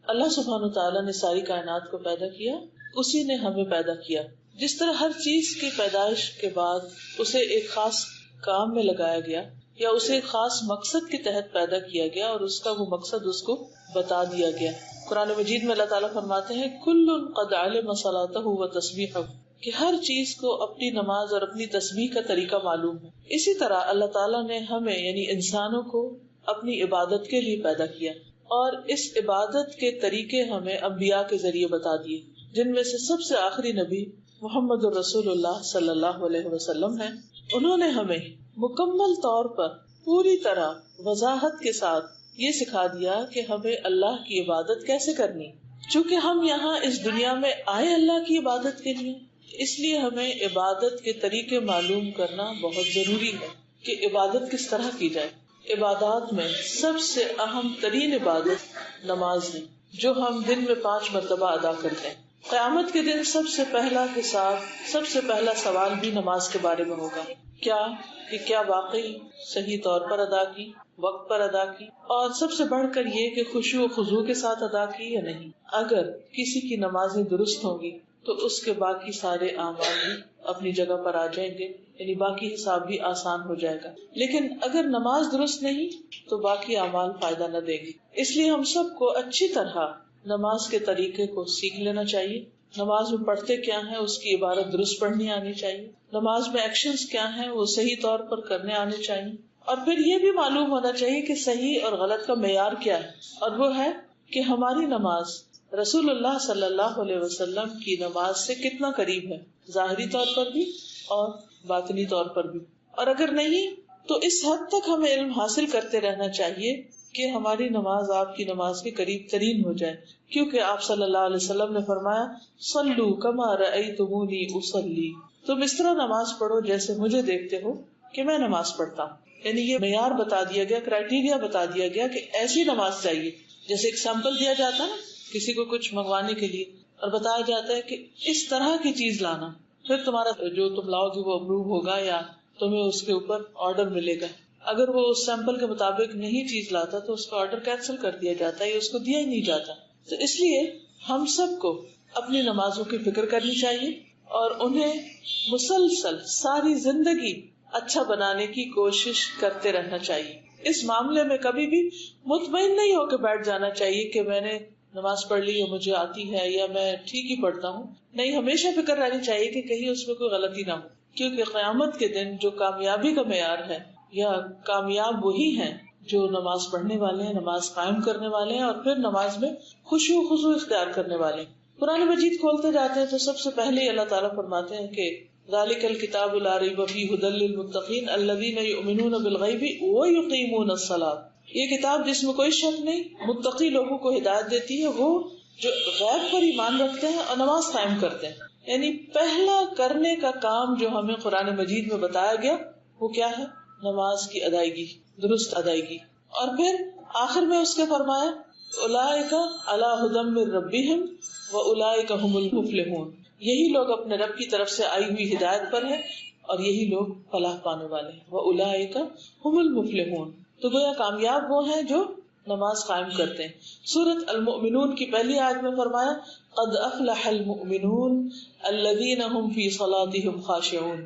اللہ سبحانہ تعالیٰ نے ساری کائنات کو پیدا کیا، اسی نے ہمیں پیدا کیا. جس طرح ہر چیز کی پیدائش کے بعد اسے ایک خاص کام میں لگایا گیا یا اسے ایک خاص مقصد کے تحت پیدا کیا گیا اور اس کا وہ مقصد اس کو بتا دیا گیا. قرآن مجید میں اللہ تعالیٰ فرماتے ہیں کل قد علم صلاتہ و تسبیحہ، کہ ہر چیز کو اپنی نماز اور اپنی تسبیح کا طریقہ معلوم ہے. اسی طرح اللہ تعالیٰ نے ہمیں یعنی انسانوں کو اپنی عبادت کے لیے پیدا کیا اور اس عبادت کے طریقے ہمیں انبیاء کے ذریعے بتا دیے، جن میں سے سب سے آخری نبی محمد رسول اللہ صلی اللہ علیہ وسلم ہیں. انہوں نے ہمیں مکمل طور پر پوری طرح وضاحت کے ساتھ یہ سکھا دیا کہ ہمیں اللہ کی عبادت کیسے کرنی. چونکہ ہم یہاں اس دنیا میں آئے اللہ کی عبادت کے لیے، اس لیے ہمیں عبادت کے طریقے معلوم کرنا بہت ضروری ہے کہ عبادت کس طرح کی جائے. عبادات میں سب سے اہم ترین عبادت نماز ہے، جو ہم دن میں 5 مرتبہ ادا کرتے ہیں. قیامت کے دن سب سے پہلا حساب، سب سے پہلا سوال بھی نماز کے بارے میں ہوگا. کیا واقعی صحیح طور پر ادا کی، وقت پر ادا کی، اور سب سے بڑھ کر یہ کہ خشوع و خضوع کے ساتھ ادا کی یا نہیں. اگر کسی کی نمازیں درست ہوں گی تو اس کے باقی سارے اعمال بھی اپنی جگہ پر آ جائیں گے، یعنی باقی حساب بھی آسان ہو جائے گا. لیکن اگر نماز درست نہیں تو باقی اعمال فائدہ نہ دے گی. اس لیے ہم سب کو اچھی طرح نماز کے طریقے کو سیکھ لینا چاہیے. نماز میں پڑھتے کیا ہیں اس کی عبارت درست پڑھنی آنی چاہیے. نماز میں ایکشنز کیا ہیں وہ صحیح طور پر کرنے آنے چاہیے. اور پھر یہ بھی معلوم ہونا چاہیے کہ صحیح اور غلط کا معیار کیا ہے، اور وہ ہے کہ ہماری نماز رسول اللہ صلی اللہ علیہ وسلم کی نماز سے کتنا قریب ہے، ظاہری طور پر بھی اور باطنی طور پر بھی. اور اگر نہیں تو اس حد تک ہمیں علم حاصل کرتے رہنا چاہیے کہ ہماری نماز آپ کی نماز کے قریب ترین ہو جائے. کیونکہ آپ صلی اللہ علیہ وسلم نے فرمایا صلو کما رأیتمونی اصلی، تم اس طرح نماز پڑھو جیسے مجھے دیکھتے ہو کہ میں نماز پڑھتا ہوں. یعنی یہ معیار بتا دیا گیا، کرائیٹیریا بتا دیا گیا کہ ایسی نماز چاہیے. جیسے ایک سیمپل دیا جاتا ہے نا کسی کو کچھ منگوانے کے لیے، اور بتایا جاتا ہے کہ اس طرح کی چیز لانا، پھر تمہارا جو تم لاؤ گے وہ اپروو ہوگا یا تمہیں اس کے اوپر آرڈر ملے گا. اگر وہ اس سیمپل کے مطابق نہیں چیز لاتا تو اس کا آرڈر کینسل کر دیا جاتا ہے یا اس کو دیا ہی نہیں جاتا. تو اس لیے ہم سب کو اپنی نمازوں کی فکر کرنی چاہیے اور انہیں مسلسل ساری زندگی اچھا بنانے کی کوشش کرتے رہنا چاہیے. اس معاملے میں کبھی بھی مطمئن نہیں ہو کے بیٹھ جانا چاہیے کہ میں نے نماز پڑھ لی یا مجھے آتی ہے یا میں ٹھیک ہی پڑھتا ہوں. نہیں، ہمیشہ فکر رہنی چاہیے کہ کہیں اس میں کوئی غلطی نہ ہو. کیونکہ قیامت کے دن جو کامیابی کا معیار ہے یا کامیاب وہی ہیں جو نماز پڑھنے والے ہیں، نماز قائم کرنے والے ہیں اور پھر نماز میں خشوع و خضوع اختیار کرنے والے ہیں. قرآن مجید کھولتے جاتے ہیں تو سب سے پہلے اللہ تعالیٰ فرماتے ہیں کہ ذالک الکتاب لا ریب فیہ ھدی للمتقین الذین یؤمنون بالغیب ویقیمون الصلاۃ. یہ کتاب جس میں کوئی شک نہیں، متقی لوگوں کو ہدایت دیتی ہے، وہ جو غیب پر ایمان رکھتے ہیں اور نماز قائم کرتے ہیں. یعنی پہلا کرنے کا کام جو ہمیں قرآن مجید میں بتایا گیا وہ کیا ہے؟ نماز کی ادائیگی، درست ادائیگی. اور پھر آخر میں اس کے فرمایا اولئک علی ھدی من ربہم واولئک ھم المفلحون. یہی لوگ اپنے رب کی طرف سے آئی ہوئی ہدایت پر ہیں اور یہی لوگ فلاح پانے والے ہیں. واولئک ھم المفلحون. تو گویا کامیاب وہ ہیں جو نماز قائم کرتے ہیں. سورۃ المؤمنون کی پہلی آیت میں فرمایا قد افلح المؤمنون الذین هم فی صلاتهم خاشعون.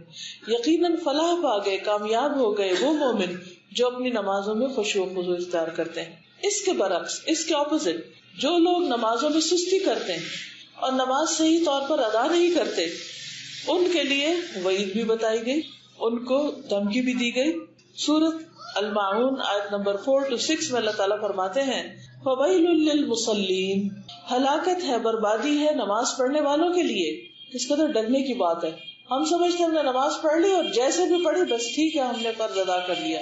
یقیناً فلاح پا گئے، کامیاب ہو گئے وہ مومن جو اپنی نمازوں میں خشوع و خضوع اختیار کرتے ہیں. اس کے برعکس، اس کے اپوزٹ، جو لوگ نمازوں میں سستی کرتے ہیں اور نماز صحیح طور پر ادا نہیں کرتے، ان کے لیے وعید بھی بتائی گئی، ان کو دھمکی بھی دی گئی. سورۃ الماعون آیت نمبر 4 سے 6 میں اللہ تعالیٰ فرماتے ہیں فویل للمصلین. ہلاکت ہے، بربادی ہے نماز پڑھنے والوں کے لیے. کس قدر ڈرنے کی بات ہے. ہم سمجھتے ہیں ہم نے نماز پڑھ لی اور جیسے بھی پڑھی بس ٹھیک ہے، ہم نے فرض ادا کر لیا،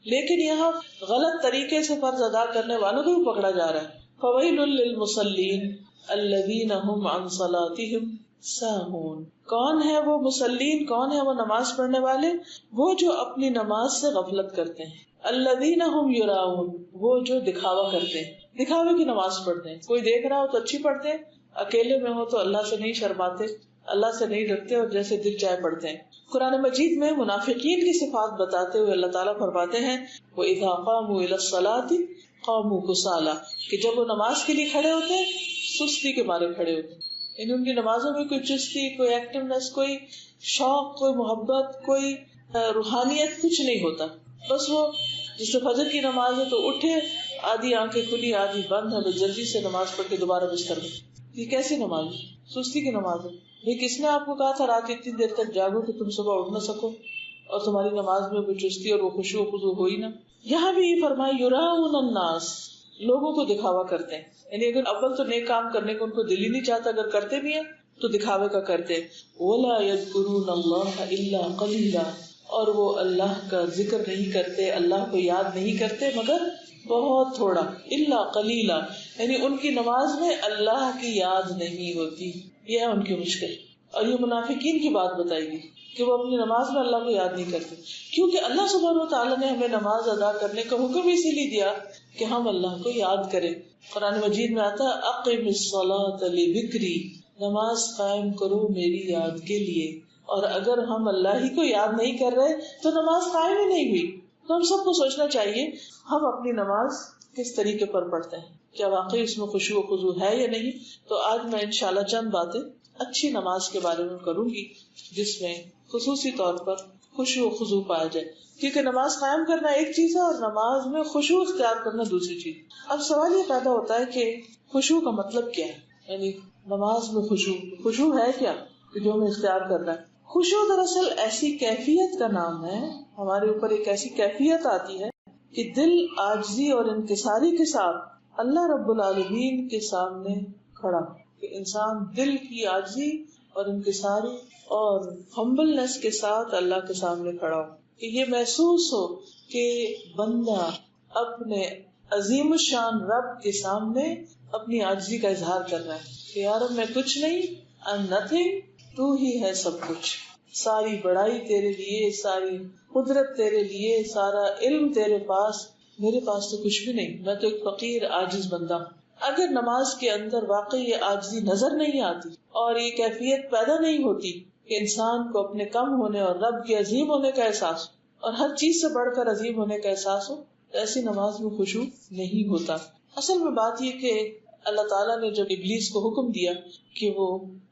لیکن یہاں غلط طریقے سے فرض ادا کرنے والوں کو بھی پکڑا جا رہا ہے. فویل للمصلین الذین هم عن صلاتهم ساہون. کون ہے وہ مصلین، کون ہے وہ نماز پڑھنے والے؟ وہ جو اپنی نماز سے غفلت کرتے ہیں. الذین هم یراؤن، وہ جو دکھاوا کرتے ہیں، دکھاوے کی نماز پڑھتے ہیں. کوئی دیکھ رہا ہو تو اچھی پڑھتے ہیں، اکیلے میں ہو تو اللہ سے نہیں شرماتے، اللہ سے نہیں ڈرتے اور جیسے دل چاہے پڑھتے ہیں. قرآن مجید میں منافقین کی صفات بتاتے ہوئے اللہ تعالیٰ فرماتے ہیں وَإِذَا قَامُوا إِلَى الصَّلَاةِ قاموا کسالا، کہ جب وہ نماز کے لیے کھڑے ہوتے ہیں سستی کے مارے کھڑے ہوتے ہیں. یعنی ان کی نمازوں میں کوئی چستی، کوئی ایکٹیونیس، کوئی شوق، کوئی محبت، کوئی روحانیت کچھ نہیں ہوتا. بس وہ جیسے فجر کی نماز ہے تو اٹھے، آدھی آنکھیں کھلی آدھی بند ہے، بس جلدی سے نماز پڑھ کے دوبارہ بستر میں. یہ کیسی نماز ہے؟ سستی کی نماز ہے. بھائی کس نے آپ کو کہا تھا رات اتنی دیر تک جاگو کہ تم صبح اٹھ نہ سکو اور تمہاری نماز میں کوئی چستی اور وہ خشوع و خضوع ہوئی نہ. یہاں بھی یہ فرمایا یراؤن الناس، لوگوں کو دکھاوا کرتے ہیں. یعنی اگر اول تو نیک کام کرنے کو ان کو دل ہی نہیں چاہتا، اگر کرتے بھی ہیں تو دکھاوے کا کرتے. ولا یذکرون اللہ الا قلیلا، اور وہ اللہ کا ذکر نہیں کرتے، اللہ کو یاد نہیں کرتے مگر بہت تھوڑا. الا قلیلا، یعنی ان کی نماز میں اللہ کی یاد نہیں ہوتی. یہ ہے ان کی مشکل. اور یہ منافقین کی بات بتائی گئی کہ وہ اپنی نماز میں اللہ کو یاد نہیں کرتے، کیونکہ اللہ سبحانہ وتعالیٰ نے ہمیں نماز ادا کرنے کا حکم اسی لیے دیا کہ ہم اللہ کو یاد کریں. قرآن مجید میں آتا ہے اقم الصلاۃ لذکری، نماز قائم کرو میری یاد کے لیے. اور اگر ہم اللہ ہی کو یاد نہیں کر رہے تو نماز قائم ہی نہیں ہوئی. تو ہم سب کو سوچنا چاہیے ہم اپنی نماز کس طریقے پر پڑھتے ہیں، کیا واقعی اس میں خشوع و خضوع ہے یا نہیں. تو آج میں انشاءاللہ چند باتیں اچھی نماز کے بارے میں کروں گی جس میں خصوصی طور پر خشوع و خضوع پایا جائے، کیونکہ نماز قائم کرنا ایک چیز ہے اور نماز میں خشوع اختیار کرنا دوسری چیز. اب سوال یہ پیدا ہوتا ہے کہ خشوع کا مطلب کیا ہے، یعنی نماز میں خشوع ہے کیا کہ جو ہمیں اختیار کرنا ہے. خشوع دراصل ایسی کیفیت کا نام ہے، ہمارے اوپر ایک ایسی کیفیت آتی ہے کہ دل عاجزی اور انکساری کے ساتھ اللہ رب العالمین کے سامنے کھڑا، کہ انسان دل کی عاجزی اور انکساری اور ہمبلنس کے ساتھ اللہ کے سامنے کھڑا ہو، کہ یہ محسوس ہو کہ بندہ اپنے عظیم الشان رب کے سامنے اپنی عاجزی کا اظہار کر رہا ہے کہ یار میں کچھ نہیں، I'm nothing، تو ہی ہے سب کچھ. ساری بڑائی تیرے لیے، ساری قدرت تیرے لیے، سارا علم تیرے پاس، میرے پاس تو کچھ بھی نہیں، میں تو ایک فقیر عاجز بندہ ہوں. اگر نماز کے اندر واقعی یہ عاجزی نظر نہیں آتی اور یہ کیفیت پیدا نہیں ہوتی کہ انسان کو اپنے کم ہونے اور رب کے عظیم ہونے کا احساس اور ہر چیز سے بڑھ کر عظیم ہونے کا احساس ہو، تو ایسی نماز میں خشوع نہیں ہوتا. اصل میں بات یہ کہ اللہ تعالیٰ نے جب ابلیس کو حکم دیا کہ وہ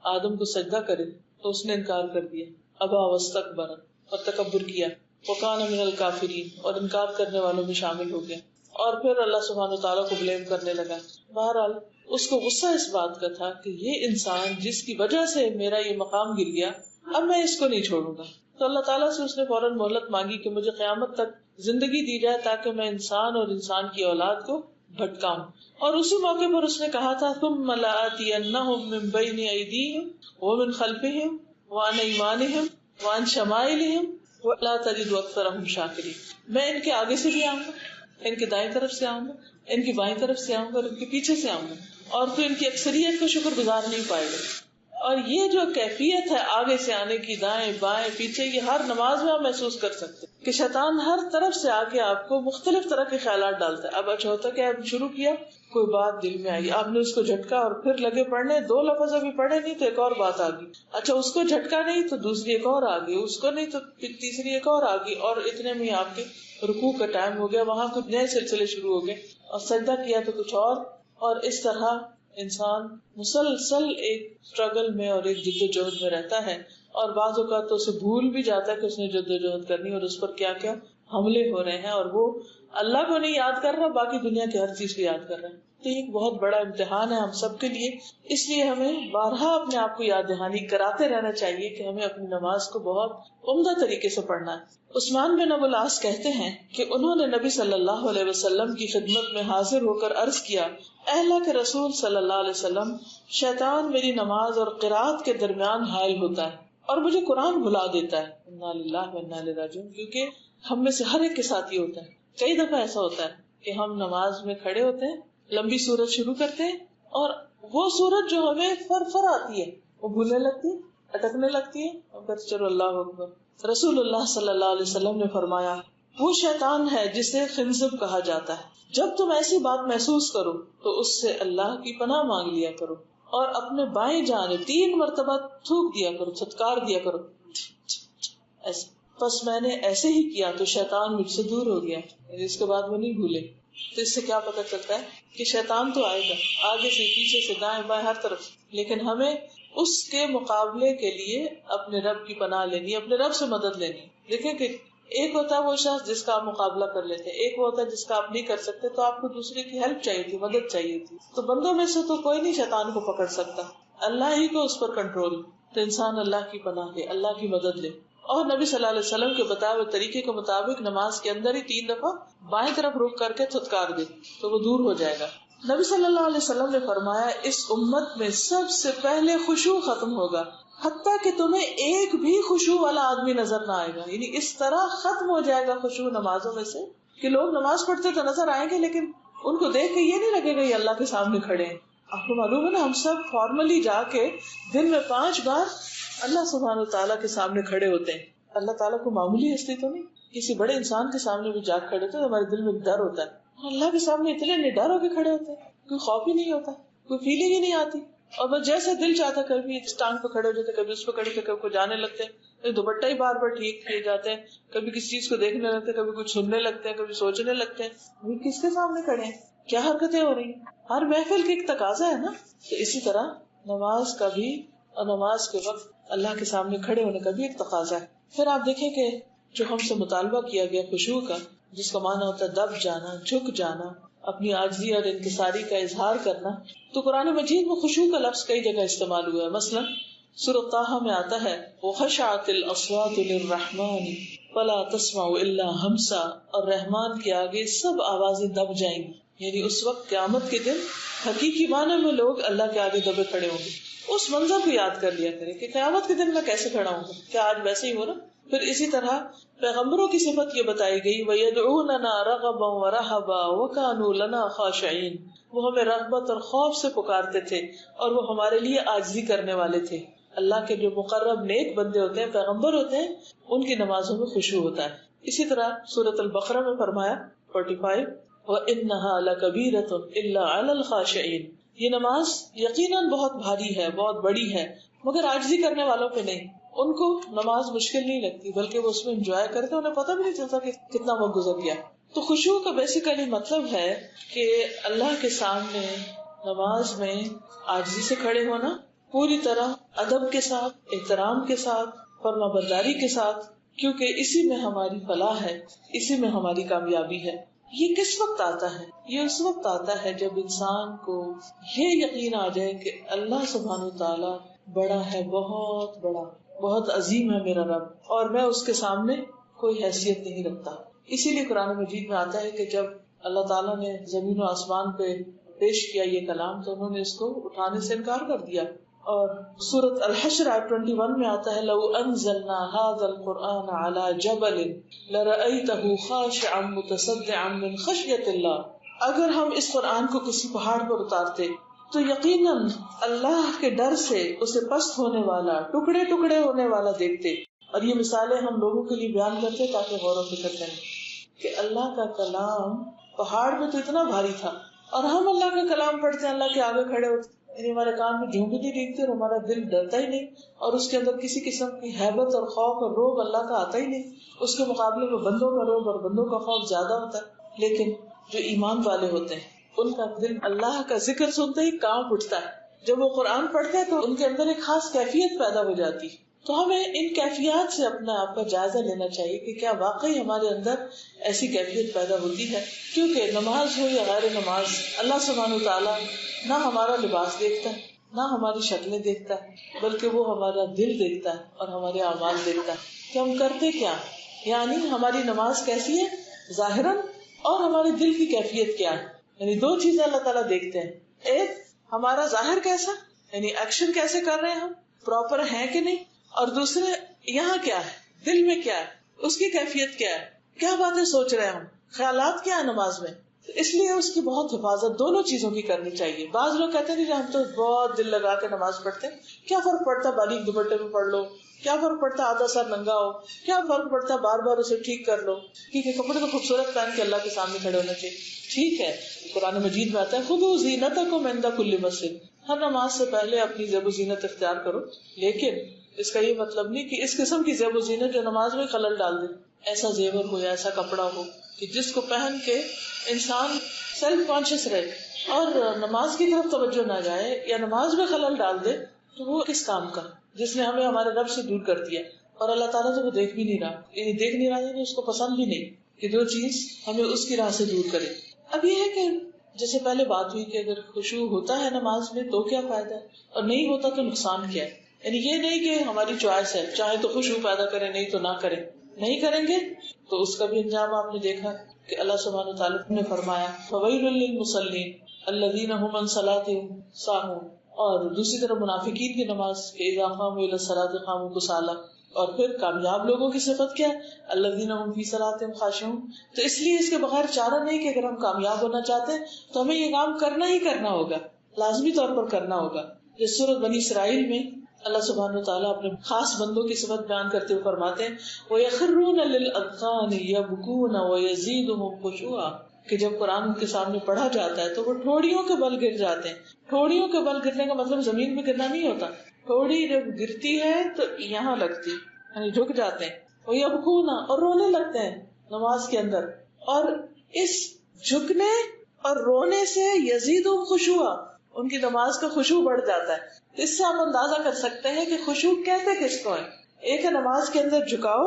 آدم کو سجدہ کرے تو اس نے انکار کر دیا، ابا واستکبر، اور تکبر کیا، وکان من الکافرین، اور انکار کرنے والوں میں شامل ہو گیا، اور پھر اللہ سبحانہ وتعالیٰ کو بلیم کرنے لگا. بہرحال اس کو غصہ اس بات کا تھا کہ یہ انسان جس کی وجہ سے میرا یہ مقام گر گیا، اب میں اس کو نہیں چھوڑوں گا. تو اللہ تعالیٰ سے اس نے فوراً مہلت مانگی کہ مجھے قیامت تک زندگی دی جائے تاکہ میں انسان اور انسان کی اولاد کو بھٹکاؤں. اور اسی موقع پر اس نے کہا تھا ثم لآتینہم من بین ایدیہم ومن خلفہم وعن ایمانہم وعن شمائلہم ولا تجد اکثرہم شاکرین. میں ان کے آگے سے بھی آؤں گا، ان کے دائیں طرف سے آؤں گا، ان کی بائیں طرف سے آؤں گا اور ان کے پیچھے سے آؤں گا، اور تو ان کی اکثریت کو شکر گزار نہیں پائے گا. اور یہ جو کیفیت ہے آگے سے آنے کی، دائیں بائیں پیچھے، یہ ہر نماز میں آپ محسوس کر سکتے کہ شیطان ہر طرف سے آ کے آپ کو مختلف طرح کے خیالات ڈالتا ہے. اب اچھا ہوتا کہ آپ شروع کیا، کوئی بات دل میں آئی، آپ نے اس کو جھٹکا اور پھر لگے پڑھنے، 2 لفظ ابھی پڑھے نہیں تو ایک اور بات آ گئی، اچھا اس کو جھٹکا نہیں تو دوسری ایک اور آ گئی، اس کو نہیں تو تیسری ایک اور آ گئی، اور اتنے میں آپ کے رکوع کا ٹائم ہو گیا، وہاں کچھ نئے سلسلے شروع ہو گئے، اور سجدہ کیا تو کچھ اور اس طرح انسان مسلسل ایک اسٹرگل میں اور ایک جدوجہد میں رہتا ہے، اور بعض اوقات تو اسے بھول بھی جاتا ہے کہ اس نے جدوجہد کرنی اور اس پر کیا کیا حملے ہو رہے ہیں، اور وہ اللہ کو نہیں یاد کر رہا، باقی دنیا کی ہر چیز کو یاد کر رہا ہے. تو یہ ایک بہت بڑا امتحان ہے ہم سب کے لیے. اس لیے ہمیں بارہا اپنے آپ کو یاد دہانی کراتے رہنا چاہیے کہ ہمیں اپنی نماز کو بہت عمدہ طریقے سے پڑھنا ہے. عثمان بن ابو العاص کہتے ہیں کہ انہوں نے نبی صلی اللہ علیہ وسلم کی خدمت میں حاضر ہو کر عرض کیا، اے اللہ کے رسول صلی اللہ علیہ وسلم، شیطان میری نماز اور قرات کے درمیان حائل ہوتا ہے اور مجھے قرآن بھلا دیتا ہے. انا للہ و انا الیہ راجعون. کیونکہ ہم میں سے ہر ایک کے ساتھ یہ ہوتا ہے. کئی دفعہ ایسا ہوتا ہے کہ ہم نماز میں کھڑے ہوتے ہیں، لمبی سورت شروع کرتے ہیں، اور وہ سورت جو ہمیں فر آتی ہے وہ بھولنے لگتی ہے، اٹکنے لگتی ہے، اور کہتے چلو اللہ اکبر. رسول اللہ صلی اللہ علیہ وسلم نے فرمایا، وہ شیطان ہے جسے خنزب کہا جاتا ہے. جب تم ایسی بات محسوس کرو تو اس سے اللہ کی پناہ مانگ لیا کرو اور اپنے بائیں جانب 3 مرتبہ تھوک دیا کرو، چھٹکار دیا کرو ایسے. بس میں نے ایسے ہی کیا تو شیطان مجھ سے دور ہو گیا. اس کے بعد وہ نہیں بھولے. تو اس سے کیا پتہ چلتا ہے کہ شیطان تو آئے گا آگے سے پیچھے سے دائیں بائیں ہر طرف سے، لیکن ہمیں اس کے مقابلے کے لیے اپنے رب کی پناہ لینی، اپنے رب سے مدد لینی. دیکھیں کہ ایک ہوتا ہے وہ شخص جس کا آپ مقابلہ کر لیتے ہیں، ایک ہوتا ہے جس کا آپ نہیں کر سکتے، تو آپ کو دوسرے کی ہیلپ چاہیے تھی، مدد چاہیے تھی. تو بندوں میں سے تو کوئی نہیں شیطان کو پکڑ سکتا، اللہ ہی کو اس پر کنٹرول. تو انسان اللہ کی پناہ لے، اللہ کی مدد لے. اور نبی صلی اللہ علیہ وسلم کے بتائے ہوئے طریقے کے مطابق نماز کے اندر ہی 3 دفعہ بائیں طرف رک کر کے تھتکار دے تو وہ دور ہو جائے گا. نبی صلی اللہ علیہ وسلم نے فرمایا اس امت میں سب سے پہلے خشوع ختم ہوگا، حتیٰ کہ تمہیں ایک بھی خشوع والا آدمی نظر نہ آئے گا. یعنی اس طرح ختم ہو جائے گا خشوع نمازوں میں سے کہ لوگ نماز پڑھتے تو نظر آئیں گے، لیکن ان کو دیکھ کے یہ نہیں لگے گا یہ اللہ کے سامنے کھڑے ہیں. آپ کو معلوم ہے نا، ہم سب فارملی جا کے دن میں 5 بار اللہ سبحانہ وتعالیٰ کے سامنے کھڑے ہوتے ہیں. اللہ تعالیٰ کو معمولی ہستی تو نہیں، کسی بڑے انسان کے سامنے بھی جا کھڑے ہوتے ہیں، ہمارے دل میں ڈر ہوتا ہے. اللہ کے سامنے اتنے نڈر ہو کے کھڑے ہوتے ہیں، کوئی خوف ہی نہیں ہوتا، کوئی فیلنگ ہی نہیں آتی. اور بس جیسے دل چاہتا کبھی اس ٹانگ پہ کھڑے ہو جاتے، کبھی اس پہ کھڑے ہوتے، کبھی کو جانے لگتے ہیں، دوپٹہ ہی بار بار ٹھیک کیے جاتے ہیں، کبھی کسی چیز کو دیکھنے لگتے ہیں، کبھی کچھ سننے لگتے ہیں، کبھی سوچنے لگتے ہیں یہ کس کے سامنے کھڑے ہیں، کیا حرکتیں ہو رہی ہیں. ہر محفل کی ایک تقاضا ہے نا. تو اسی طرح نماز کا بھی، اور نماز کے وقت اللہ کے سامنے کھڑے ہونے کا بھی ایک تقاضا ہے. پھر آپ دیکھیں کہ جو ہم سے مطالبہ کیا گیا خشوع کا، جس کا معنی ہوتا ہے دب جانا، جھک جانا، اپنی عاجزی اور انکساری کا اظہار کرنا، تو قرآن مجید میں خشوع کا لفظ کئی جگہ استعمال ہوا ہے. مثلا سورۃ طٰہٰ میں آتا ہے وَخَشَعَتِ الْأَصْوَاتُ لِلرَّحْمَٰنِ فَلَا تَسْمَعُ إِلَّا هَمْسًا، اور رحمان کے آگے سب آوازیں دب جائیں گی. یعنی اس وقت قیامت کے دن حقیقی معنی میں لوگ اللہ کے آگے دبے کھڑے ہوں گے. اس منظر کو یاد کر لیا کرے کہ قیامت کے دن میں کیسے کھڑا ہوں گا، کیا آج ویسے ہی ہو رہا. پھر اسی طرح پیغمبروں کی صفت یہ بتائی گئی وَيَدْعُونَنَا رَغَبًا وَرَهَبًا وَكَانُوا لَنَا خَاشِعِينَ، وہ ہمیں رغبت اور خوف سے پکارتے تھے اور وہ ہمارے لیے عاجزی کرنے والے تھے. اللہ کے جو مقرب نیک بندے ہوتے ہیں، پیغمبر ہوتے ہیں، ان کی نمازوں میں خشوع ہوتا ہے. اسی طرح سورۃ البقرہ میں فرمایا 45 وَإِنَّهَا لَكَبِيرَةٌ إِلَّا عَلَى الْخَاشِعِينَ، یہ نماز یقیناً بہت بھاری ہے، بہت بڑی ہے، مگر عاجزی کرنے والوں پہ نہیں. ان کو نماز مشکل نہیں لگتی، بلکہ وہ اس میں انجوائے کرتے، انہیں پتہ بھی نہیں چلتا کہ کتنا وقت گزر گیا. تو خشوع کا بیسیکلی مطلب ہے کہ اللہ کے سامنے نماز میں عاجزی سے کھڑے ہونا، پوری طرح ادب کے ساتھ، احترام کے ساتھ، فرما برداری کے ساتھ، کیونکہ اسی میں ہماری فلاح ہے، اسی میں ہماری کامیابی ہے. یہ کس وقت آتا ہے؟ یہ اس وقت آتا ہے جب انسان کو یہ یقین آ جائے کہ اللہ سبحانہ وتعالیٰ بڑا ہے، بہت بڑا، بہت عظیم ہے میرا رب، اور میں اس کے سامنے کوئی حیثیت نہیں رکھتا. اسی لیے قرآن مجید میں آتا ہے کہ جب اللہ تعالیٰ نے زمین و آسمان پہ پیش کیا یہ کلام تو انہوں نے اس کو اٹھانے سے انکار کر دیا. اور سورۃ الحشر 21 میں آتا ہے لو انزلنا هذا القرآن على جبل لرأيته خاشعا متصدعا من خشية الله، اگر ہم اس قرآن کو کسی پہاڑ پر اتارتے تو یقیناً اللہ کے ڈر سے اسے پست ہونے والا، ٹکڑے ٹکڑے ہونے والا دیکھتے. اور یہ مثالیں ہم لوگوں کے لیے بیان کرتے تاکہ غور و فکر کریں کہ اللہ کا کلام پہاڑ میں تو اتنا بھاری تھا، اور ہم اللہ کا کلام پڑھتے ہیں، اللہ کے آگے کھڑے ہوتے، یعنی ہمارے کان میں جھونک نہیں ڈیگتے اور ہمارا دل ڈرتا ہی نہیں، اور اس کے اندر کسی قسم کی ہیبت اور خوف اور روب اللہ کا آتا ہی نہیں. اس کے مقابلے میں بندوں کا روب اور بندوں کا خوف زیادہ ہوتا ہے. لیکن جو ایمان والے ہوتے ہیں ان کا دل اللہ کا ذکر سنتے ہی کانپ اٹھتا ہے. جب وہ قرآن پڑھتے ہیں تو ان کے اندر ایک خاص کیفیت پیدا ہو جاتی. تو ہمیں ان کیفیات سے اپنا آپ کا جائزہ لینا چاہیے کہ کیا واقعی ہمارے اندر ایسی کیفیت پیدا ہوتی ہے. کیونکہ نماز ہو یا غیر نماز، اللہ سبحانہ وتعالیٰ نہ ہمارا لباس دیکھتا ہے، نہ ہماری شکلیں دیکھتا ہے، بلکہ وہ ہمارا دل دیکھتا ہے اور ہمارے اعمال دیکھتا ہے کہ ہم کرتے کیا. یعنی ہماری نماز کیسی ہے ظاہراً، اور ہمارے دل کی کیفیت کیا ہے. یعنی 2 چیزیں اللہ تعالیٰ دیکھتے ہیں. ایک ہمارا ظاہر کیسا، یعنی ایکشن کیسے کر رہے ہیں ہم، پراپر ہیں کہ نہیں، اور دوسرے یہاں کیا ہے، دل میں کیا ہے، اس کی کیفیت کیا ہے، کیا باتیں سوچ رہے ہیں ہم، خیالات کیا ہے نماز میں. اس لیے اس کی بہت حفاظت دونوں چیزوں کی کرنی چاہیے. بعض لوگ کہتے ہیں کہ ہم تو بہت دل لگا کے نماز پڑھتے ہیں، کیا فرق پڑتا باریک دوپٹے میں پڑھ لو، کیا فرق پڑتا آدھا سر ننگا ہو، کیا فرق پڑتا بار بار اسے ٹھیک کر لو. ٹھیک ہے، کپڑے تو خوبصورت پہن کے اللہ کے سامنے کھڑے ہونا چاہیے، ٹھیک ہے. قرآن مجید میں آتا ہے خذوا زینتکم عند کل مسجد، ہر نماز سے پہلے اپنی زیب و زینت اختیار کرو. لیکن اس کا یہ مطلب نہیں کہ اس قسم کی زیب و زینت جو نماز میں خلل ڈال دے. ایسا زیور ہو یا ایسا کپڑا ہو کہ جس کو پہن کے انسان سیلف کانشیس رہے اور نماز کی طرف توجہ نہ جائے یا نماز میں خلل ڈال دے، تو وہ کس کام کا، جس نے ہمیں ہمارے رب سے دور کر دیا، اور اللہ تعالیٰ تو وہ دیکھ بھی نہیں رہا، یعنی دیکھ نہیں رہا، یعنی اس کو پسند بھی نہیں کہ جو چیز ہمیں اس کی راہ سے دور کرے۔ اب یہ ہے کہ جیسے پہلے بات ہوئی کہ اگر خشوع ہوتا ہے نماز میں تو کیا فائدہ ہے، اور نہیں ہوتا تو نقصان کیا ہے۔ یعنی یہ نہیں کہ ہماری چوائس ہے، چاہے تو خشوع پیدا کریں، نہیں تو نہ کریں، نہیں کریں گے تو اس کا بھی انجام آپ نے دیکھا کہ اللہ سبحانہ وتعالیٰ نے فرمایا فویل للمصلین الذین هم عن صلاتهم ساہون، اور دوسری طرف منافقین کی نماز کہ اذا قاموا الی الصلاۃ قاموا کسالى، اور پھر کامیاب لوگوں کی صفت کیا ہے الذین هم فی صلاتهم خاشعون۔ تو اس لیے اس کے بغیر چارہ نہیں کہ اگر ہم کامیاب ہونا چاہتے ہیں تو ہمیں یہ کام کرنا ہی کرنا ہوگا، لازمی طور پر کرنا ہوگا۔ جس سورۃ بنی اسرائیل میں اللہ سبحانہ وتعالیٰ اپنے خاص بندوں کی صفت بیان کرتے ہوئے فرماتے ہیں وَيَخِرُّونَ لِلْأَذْقَانِ يَبْكُونَ وَيَزِيدُهُمْ خُشُوعًا، کہ جب قرآن ان کے سامنے پڑھا جاتا ہے تو وہ ٹھوڑیوں کے بل گر جاتے ہیں۔ ٹھوڑیوں کے بل گرنے کا مطلب زمین میں گرنا نہیں ہوتا، ٹھوڑی جب گرتی ہے تو یہاں لگتی، یعنی جھک جاتے ہیں، وَيَبْكُونَ، اور رونے لگتے ہیں نماز کے اندر، اور اس جھکنے اور رونے سے یزیدہم خشوعا، ان کی نماز کا خشوع بڑھ جاتا ہے۔ اس سے آپ اندازہ کر سکتے ہیں کہ خشوع کہتے کس کو ہے۔ ایک ہے نماز کے اندر جھکاؤ،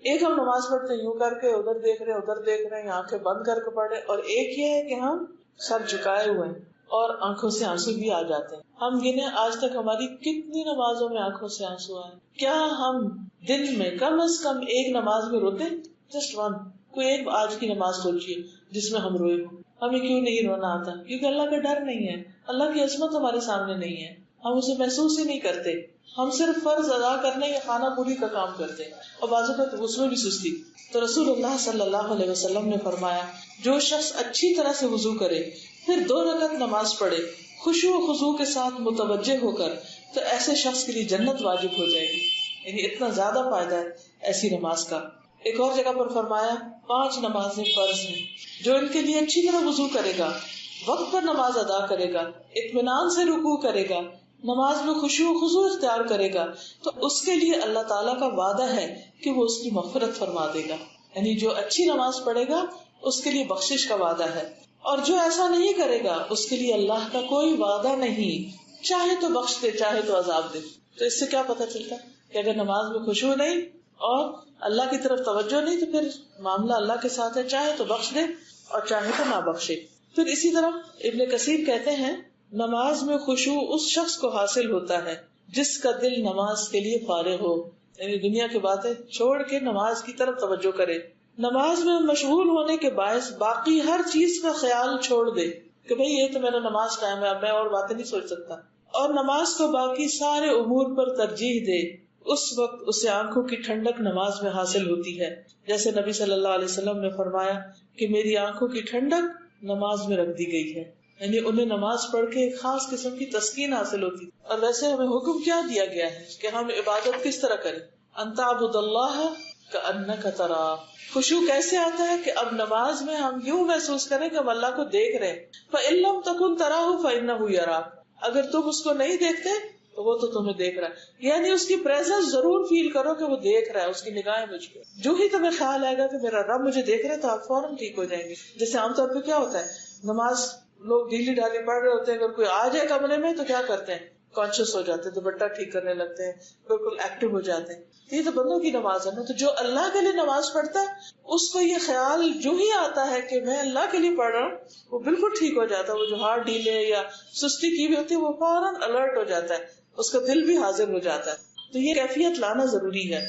ایک ہم نماز پڑھتے ہیں یوں کر کے ادھر دیکھ رہے ہیں ادھر دیکھ رہے ہیں، آنکھیں بند کر کے پڑھے، اور ایک یہ ہے کہ ہم سر جھکائے ہوئے ہیں اور آنکھوں سے آنسو بھی آ جاتے ہیں۔ ہم گنے آج تک ہماری کتنی نمازوں میں آنکھوں سے آنسو آئے؟ کیا ہم دن میں کم از کم ایک نماز میں روتے؟ جسٹ ون، کوئی ایک آج کی نماز سوچیے جس میں ہم روئے ہوں۔ ہمیں کیوں نہیں رونا آتا؟ کیونکہ اللہ کا ڈر نہیں ہے، اللہ کی عظمت ہمارے سامنے نہیں ہے، ہم اسے محسوس ہی نہیں کرتے، ہم صرف فرض ادا کرنے یا خانہ پوری کا کام کرتے ہیں، اور بعض اوقات اس میں بھی سستی۔ تو رسول اللہ صلی اللہ علیہ وسلم نے فرمایا جو شخص اچھی طرح سے وضو کرے پھر 2 رکعت نماز پڑھے خشوع و خضوع کے ساتھ متوجہ ہو کر، تو ایسے شخص کے لیے جنت واجب ہو جائے گی۔ یعنی اتنا زیادہ فائدہ ہے ایسی نماز کا۔ ایک اور جگہ پر فرمایا 5 نمازیں فرض ہیں، جو ان کے لیے اچھی طرح وضو کرے گا، وقت پر نماز ادا کرے گا، اطمینان سے رکوع کرے گا، نماز میں خشوع و خضوع اختیار کرے گا، تو اس کے لیے اللہ تعالیٰ کا وعدہ ہے کہ وہ اس کی مغفرت فرما دے گا۔ یعنی جو اچھی نماز پڑھے گا اس کے لیے بخشش کا وعدہ ہے، اور جو ایسا نہیں کرے گا اس کے لیے اللہ کا کوئی وعدہ نہیں، چاہے تو بخش دے چاہے تو عذاب دے۔ تو اس سے کیا پتہ چلتا کہ اگر نماز میں خشوع نہیں اور اللہ کی طرف توجہ نہیں تو پھر معاملہ اللہ کے ساتھ ہے، چاہے تو بخش دے اور چاہے تو نہ بخشے۔ پھر اسی طرح ابن کثیر کہتے ہیں نماز میں خشوع اس شخص کو حاصل ہوتا ہے جس کا دل نماز کے لیے فارغ ہو، یعنی دنیا کی باتیں چھوڑ کے نماز کی طرف توجہ کرے، نماز میں مشغول ہونے کے باعث باقی ہر چیز کا خیال چھوڑ دے کہ بھئی یہ تو میرا نماز ٹائم ہے، اب میں اور باتیں نہیں سوچ سکتا، اور نماز کو باقی سارے امور پر ترجیح دے، اس وقت اسے آنکھوں کی ٹھنڈک نماز میں حاصل ہوتی ہے، جیسے نبی صلی اللہ علیہ وسلم نے فرمایا کہ میری آنکھوں کی ٹھنڈک نماز میں رکھ دی گئی ہے، یعنی انہیں نماز پڑھ کے ایک خاص قسم کی تسکین حاصل ہوتی۔ اور ویسے ہمیں حکم کیا دیا گیا ہے کہ ہم عبادت کس طرح کریں؟ ان تعبد اللہ کأنک تراہ۔ خشوع کیسے آتا ہے کہ اب نماز میں ہم یوں محسوس کریں کہ ہم اللہ کو دیکھ رہے ہیں، فإن لم تکن تراہ فإنہ یراک، اگر تم اس کو نہیں دیکھتے تو وہ تو تمہیں دیکھ رہا ہے، یعنی اس کی پریزنس ضرور فیل کرو کہ وہ دیکھ رہا ہے، اس کی نگاہیں مجھ پہ۔ جو ہی تمہیں خیال آئے گا کہ میرا رب مجھے دیکھ رہا ہے تو آپ فوراً ٹھیک ہو جائیں گے۔ جیسے عام طور پہ کیا ہوتا ہے نماز لوگ ڈھیلی ڈھالی پڑھ رہے ہوتے ہیں، اگر کوئی آ جائے کمرے میں تو کیا کرتے ہیں کانشیس ہو جاتے ہیں، دوپٹہ ٹھیک کرنے لگتے ہیں، بالکل ایکٹیو ہو جاتے ہیں۔ یہ تو بندوں کی نماز ہے نا، تو جو اللہ کے لیے نماز پڑھتا ہے اس کو یہ خیال جو ہی آتا ہے کہ میں اللہ کے لیے پڑھ رہا ہوں وہ بالکل ٹھیک ہو جاتا ہے۔ وہ جو ہاتھ ڈھیلے یا سستی کی بھی ہوتی ہے وہ فوراً الرٹ ہو جاتا ہے، اس کا دل بھی حاضر ہو جاتا ہے۔ تو یہ کیفیت لانا ضروری ہے،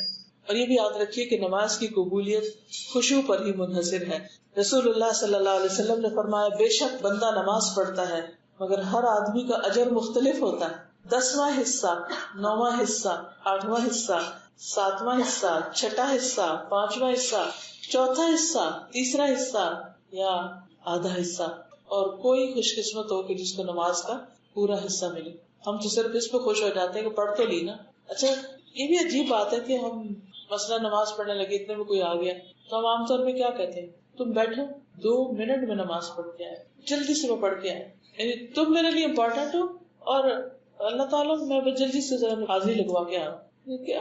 اور یہ بھی یاد رکھیے کہ نماز کی قبولیت خشوع پر ہی منحصر ہے۔ رسول اللہ صلی اللہ علیہ وسلم نے فرمایا بے شک بندہ نماز پڑھتا ہے مگر ہر آدمی کا اجر مختلف ہوتا ہے، 10واں حصہ، 9واں حصہ، 8واں حصہ، 7واں حصہ، 6واں حصہ، 5واں حصہ، 4تھا حصہ، 3را حصہ یا آدھا حصہ، اور کوئی خوش قسمت ہو کہ جس کو نماز کا پورا حصہ ملے۔ ہم تو صرف اس پہ خوش ہو جاتے ہیں کہ پڑھ تو لی نا۔ اچھا یہ بھی عجیب بات ہے کہ ہم مثلا نماز پڑھنے لگے، اتنے میں کوئی آ گیا تو ہم عام طور پہ کیا کہتے ہیں تم بیٹھو 2 منٹ میں نماز پڑھ کے آئے، جلدی سے وہ پڑھ کے آئے، یعنی تم میرے لیے امپورٹنٹ ہو اور اللہ تعالیٰ میں جلدی سے ذرا حاضری لگوا کے آؤں۔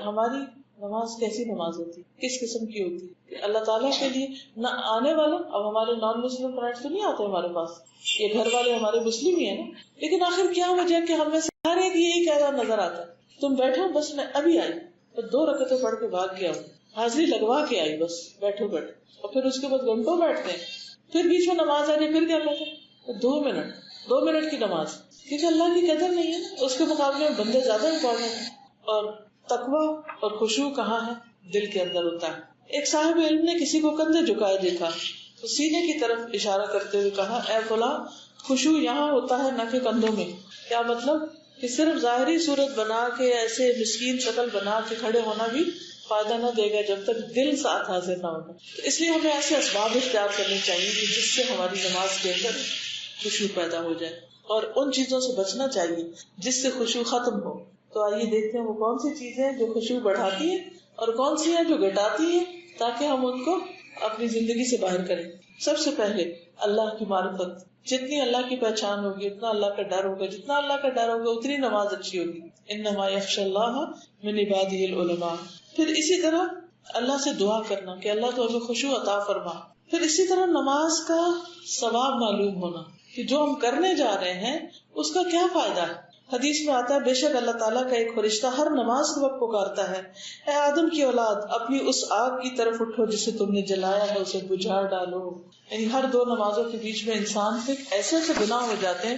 ہماری نماز کیسی نماز ہوتی، کس قسم کی ہوتی کہ اللہ تعالیٰ کے لیے نہ آنے والا. اب ہمارے نان مسلم فرینڈس تو نہیں آتے ہمارے پاس، یہ گھر والے ہمارے مسلم ہی ہیں نا، لیکن آخر کیا وجہ کہ ہم میں سے ہر ایک یہی کہہ رہا نظر آتا ہے تم بیٹھو بس میں ابھی آئی اور 2 رکعتیں پڑھ کے بھاگ گیا ہوں، حاضری لگوا کے آئی بس بیٹھو بیٹھو، اور پھر اس کے بعد گھنٹوں بیٹھتے ہیں، پھر بیچ میں نماز آ جائے پھر کیا کہتے ہیں 2 منٹ کی نماز، کیونکہ اللہ کی قدر نہیں ہے نا، اس کے مقابلے میں بندے زیادہ امپورٹنٹ ہیں. اور تقویٰ اور خشوع کہاں ہے؟ دل کے اندر ہوتا ہے. ایک صاحب علم نے کسی کو کندھے جھکائے دیکھا تو سینے کی طرف اشارہ کرتے ہوئے کہا اے فلاں خشوع یہاں ہوتا ہے نہ کہ کندھوں میں. کیا مطلب؟ کہ صرف ظاہری صورت بنا کے ایسے مسکین شکل بنا کے کھڑے ہونا بھی فائدہ نہ دے گا جب تک دل ساتھ حاضر نہ ہوگا. اس لیے ہمیں ایسے اسباب اختیار کرنے چاہیے کہ جس سے ہماری نماز کے اندر خشوع پیدا ہو جائے، اور ان چیزوں سے بچنا چاہیے جس سے خشوع ختم ہو. تو آئیے دیکھتے ہیں وہ کون سی چیزیں ہیں جو خشوع بڑھاتی ہیں اور کون سی ہیں جو گھٹاتی ہیں، تاکہ ہم ان کو اپنی زندگی سے باہر کریں. سب سے پہلے اللہ کی معرفت. جتنی اللہ کی پہچان ہوگی اتنا اللہ کا ڈر ہوگا، جتنا اللہ کا ڈر ہوگا اتنی نماز اچھی ہوگی. انما یخشی اللہ من عبادہ العلماء. پھر اسی طرح اللہ سے دعا کرنا کہ اللہ تو ہمیں خشوع عطا فرما. پھر اسی طرح نماز کا ثواب معلوم ہونا کہ جو ہم کرنے جا رہے ہیں اس کا کیا فائدہ ہے. حدیث میں آتا ہے بے شک اللہ تعالیٰ کا ایک فرشتہ ہر نماز کے وقت پکارتا ہے اے آدم کی اولاد اپنی اس آگ کی طرف اٹھو جسے تم نے جلایا ہے اسے بجھا ڈالو. یعنی ہر 2 نمازوں کے بیچ میں انسان سے ایسے ایسے گناہ ہو جاتے ہیں،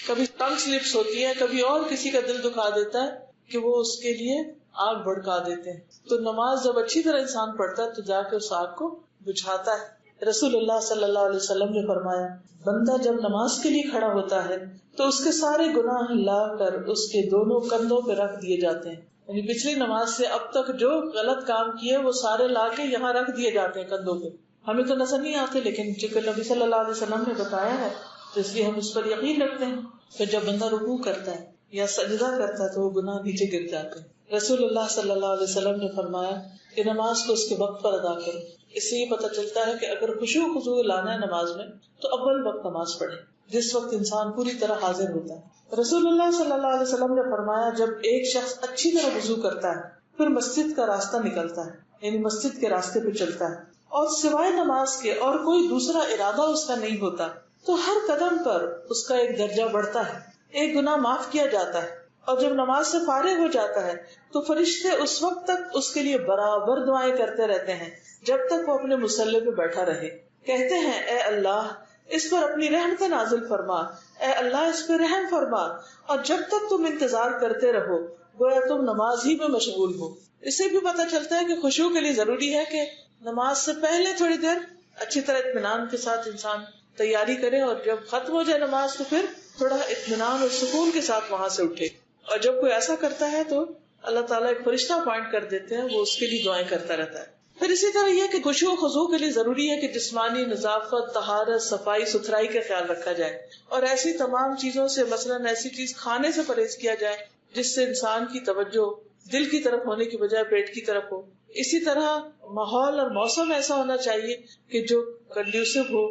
کبھی ٹنگ سلپس ہوتی ہے، کبھی اور کسی کا دل دکھا دیتا ہے کہ وہ اس کے لیے آگ بھڑکا دیتے ہیں. تو نماز جب اچھی طرح انسان پڑھتا ہے تو جا کے اس آگ کو بجھاتا ہے. رسول اللہ صلی اللہ علیہ وسلم نے فرمایا بندہ جب نماز کے لیے کھڑا ہوتا ہے تو اس کے سارے گناہ لا کر اس کے دونوں کندھوں پہ رکھ دیے جاتے ہیں. یعنی پچھلی نماز سے اب تک جو غلط کام کیے وہ سارے لا کے یہاں رکھ دیے جاتے ہیں کندھوں پہ. ہمیں تو نظر نہیں آتے لیکن چونکہ نبی صلی اللہ علیہ وسلم نے بتایا ہے تو اس لیے ہم اس پر یقین رکھتے ہیں. پھر جب بندہ رکوع کرتا ہے یا سجدہ کرتا ہے تو وہ گناہ نیچے گر جاتے ہیں. رسول اللہ صلی اللہ علیہ وسلم نے فرمایا کہ نماز کو اس کے وقت پر ادا کرو. اس سے یہ پتہ چلتا ہے کہ اگر خشوع خضوع لانا ہے نماز میں تو اول وقت نماز پڑھے جس وقت انسان پوری طرح حاضر ہوتا ہے. رسول اللہ صلی اللہ علیہ وسلم نے فرمایا جب ایک شخص اچھی طرح وضو کرتا ہے پھر مسجد کا راستہ نکلتا ہے یعنی مسجد کے راستے پہ چلتا ہے اور سوائے نماز کے اور کوئی دوسرا ارادہ اس کا نہیں ہوتا تو ہر قدم پر اس کا ایک درجہ بڑھتا ہے، ایک گناہ معاف کیا جاتا ہے. اور جب نماز سے فارغ ہو جاتا ہے تو فرشتے اس وقت تک اس کے لیے برابر دعائیں کرتے رہتے ہیں جب تک وہ اپنے مصلی پہ بیٹھا رہے. کہتے ہیں اے اللہ اس پر اپنی رحمت نازل فرما، اے اللہ اس پہ رحم فرما، اور جب تک تم انتظار کرتے رہو گویا تم نماز ہی میں مشغول ہو. اس سے بھی پتہ چلتا ہے کہ خشوع کے لیے ضروری ہے کہ نماز سے پہلے تھوڑی دیر اچھی طرح اطمینان کے ساتھ انسان تیاری کرے اور جب ختم ہو جائے نماز تو پھر تھوڑا اطمینان اور سکون کے ساتھ وہاں سے اٹھے. اور جب کوئی ایسا کرتا ہے تو اللہ تعالیٰ ایک فرشتہ اپوائنٹ کر دیتے ہیں، وہ اس کے لیے دعائیں کرتا رہتا ہے. پھر اسی طرح یہ کہ خشوع و خضوع کے لیے ضروری ہے کہ جسمانی نظافت، طہارت، صفائی ستھرائی کا خیال رکھا جائے اور ایسی تمام چیزوں سے مثلاً ایسی چیز کھانے سے پرہیز کیا جائے جس سے انسان کی توجہ دل کی طرف ہونے کی بجائے پیٹ کی طرف ہو. اسی طرح ماحول اور موسم ایسا ہونا چاہیے کہ جو کنڈیوسو ہو،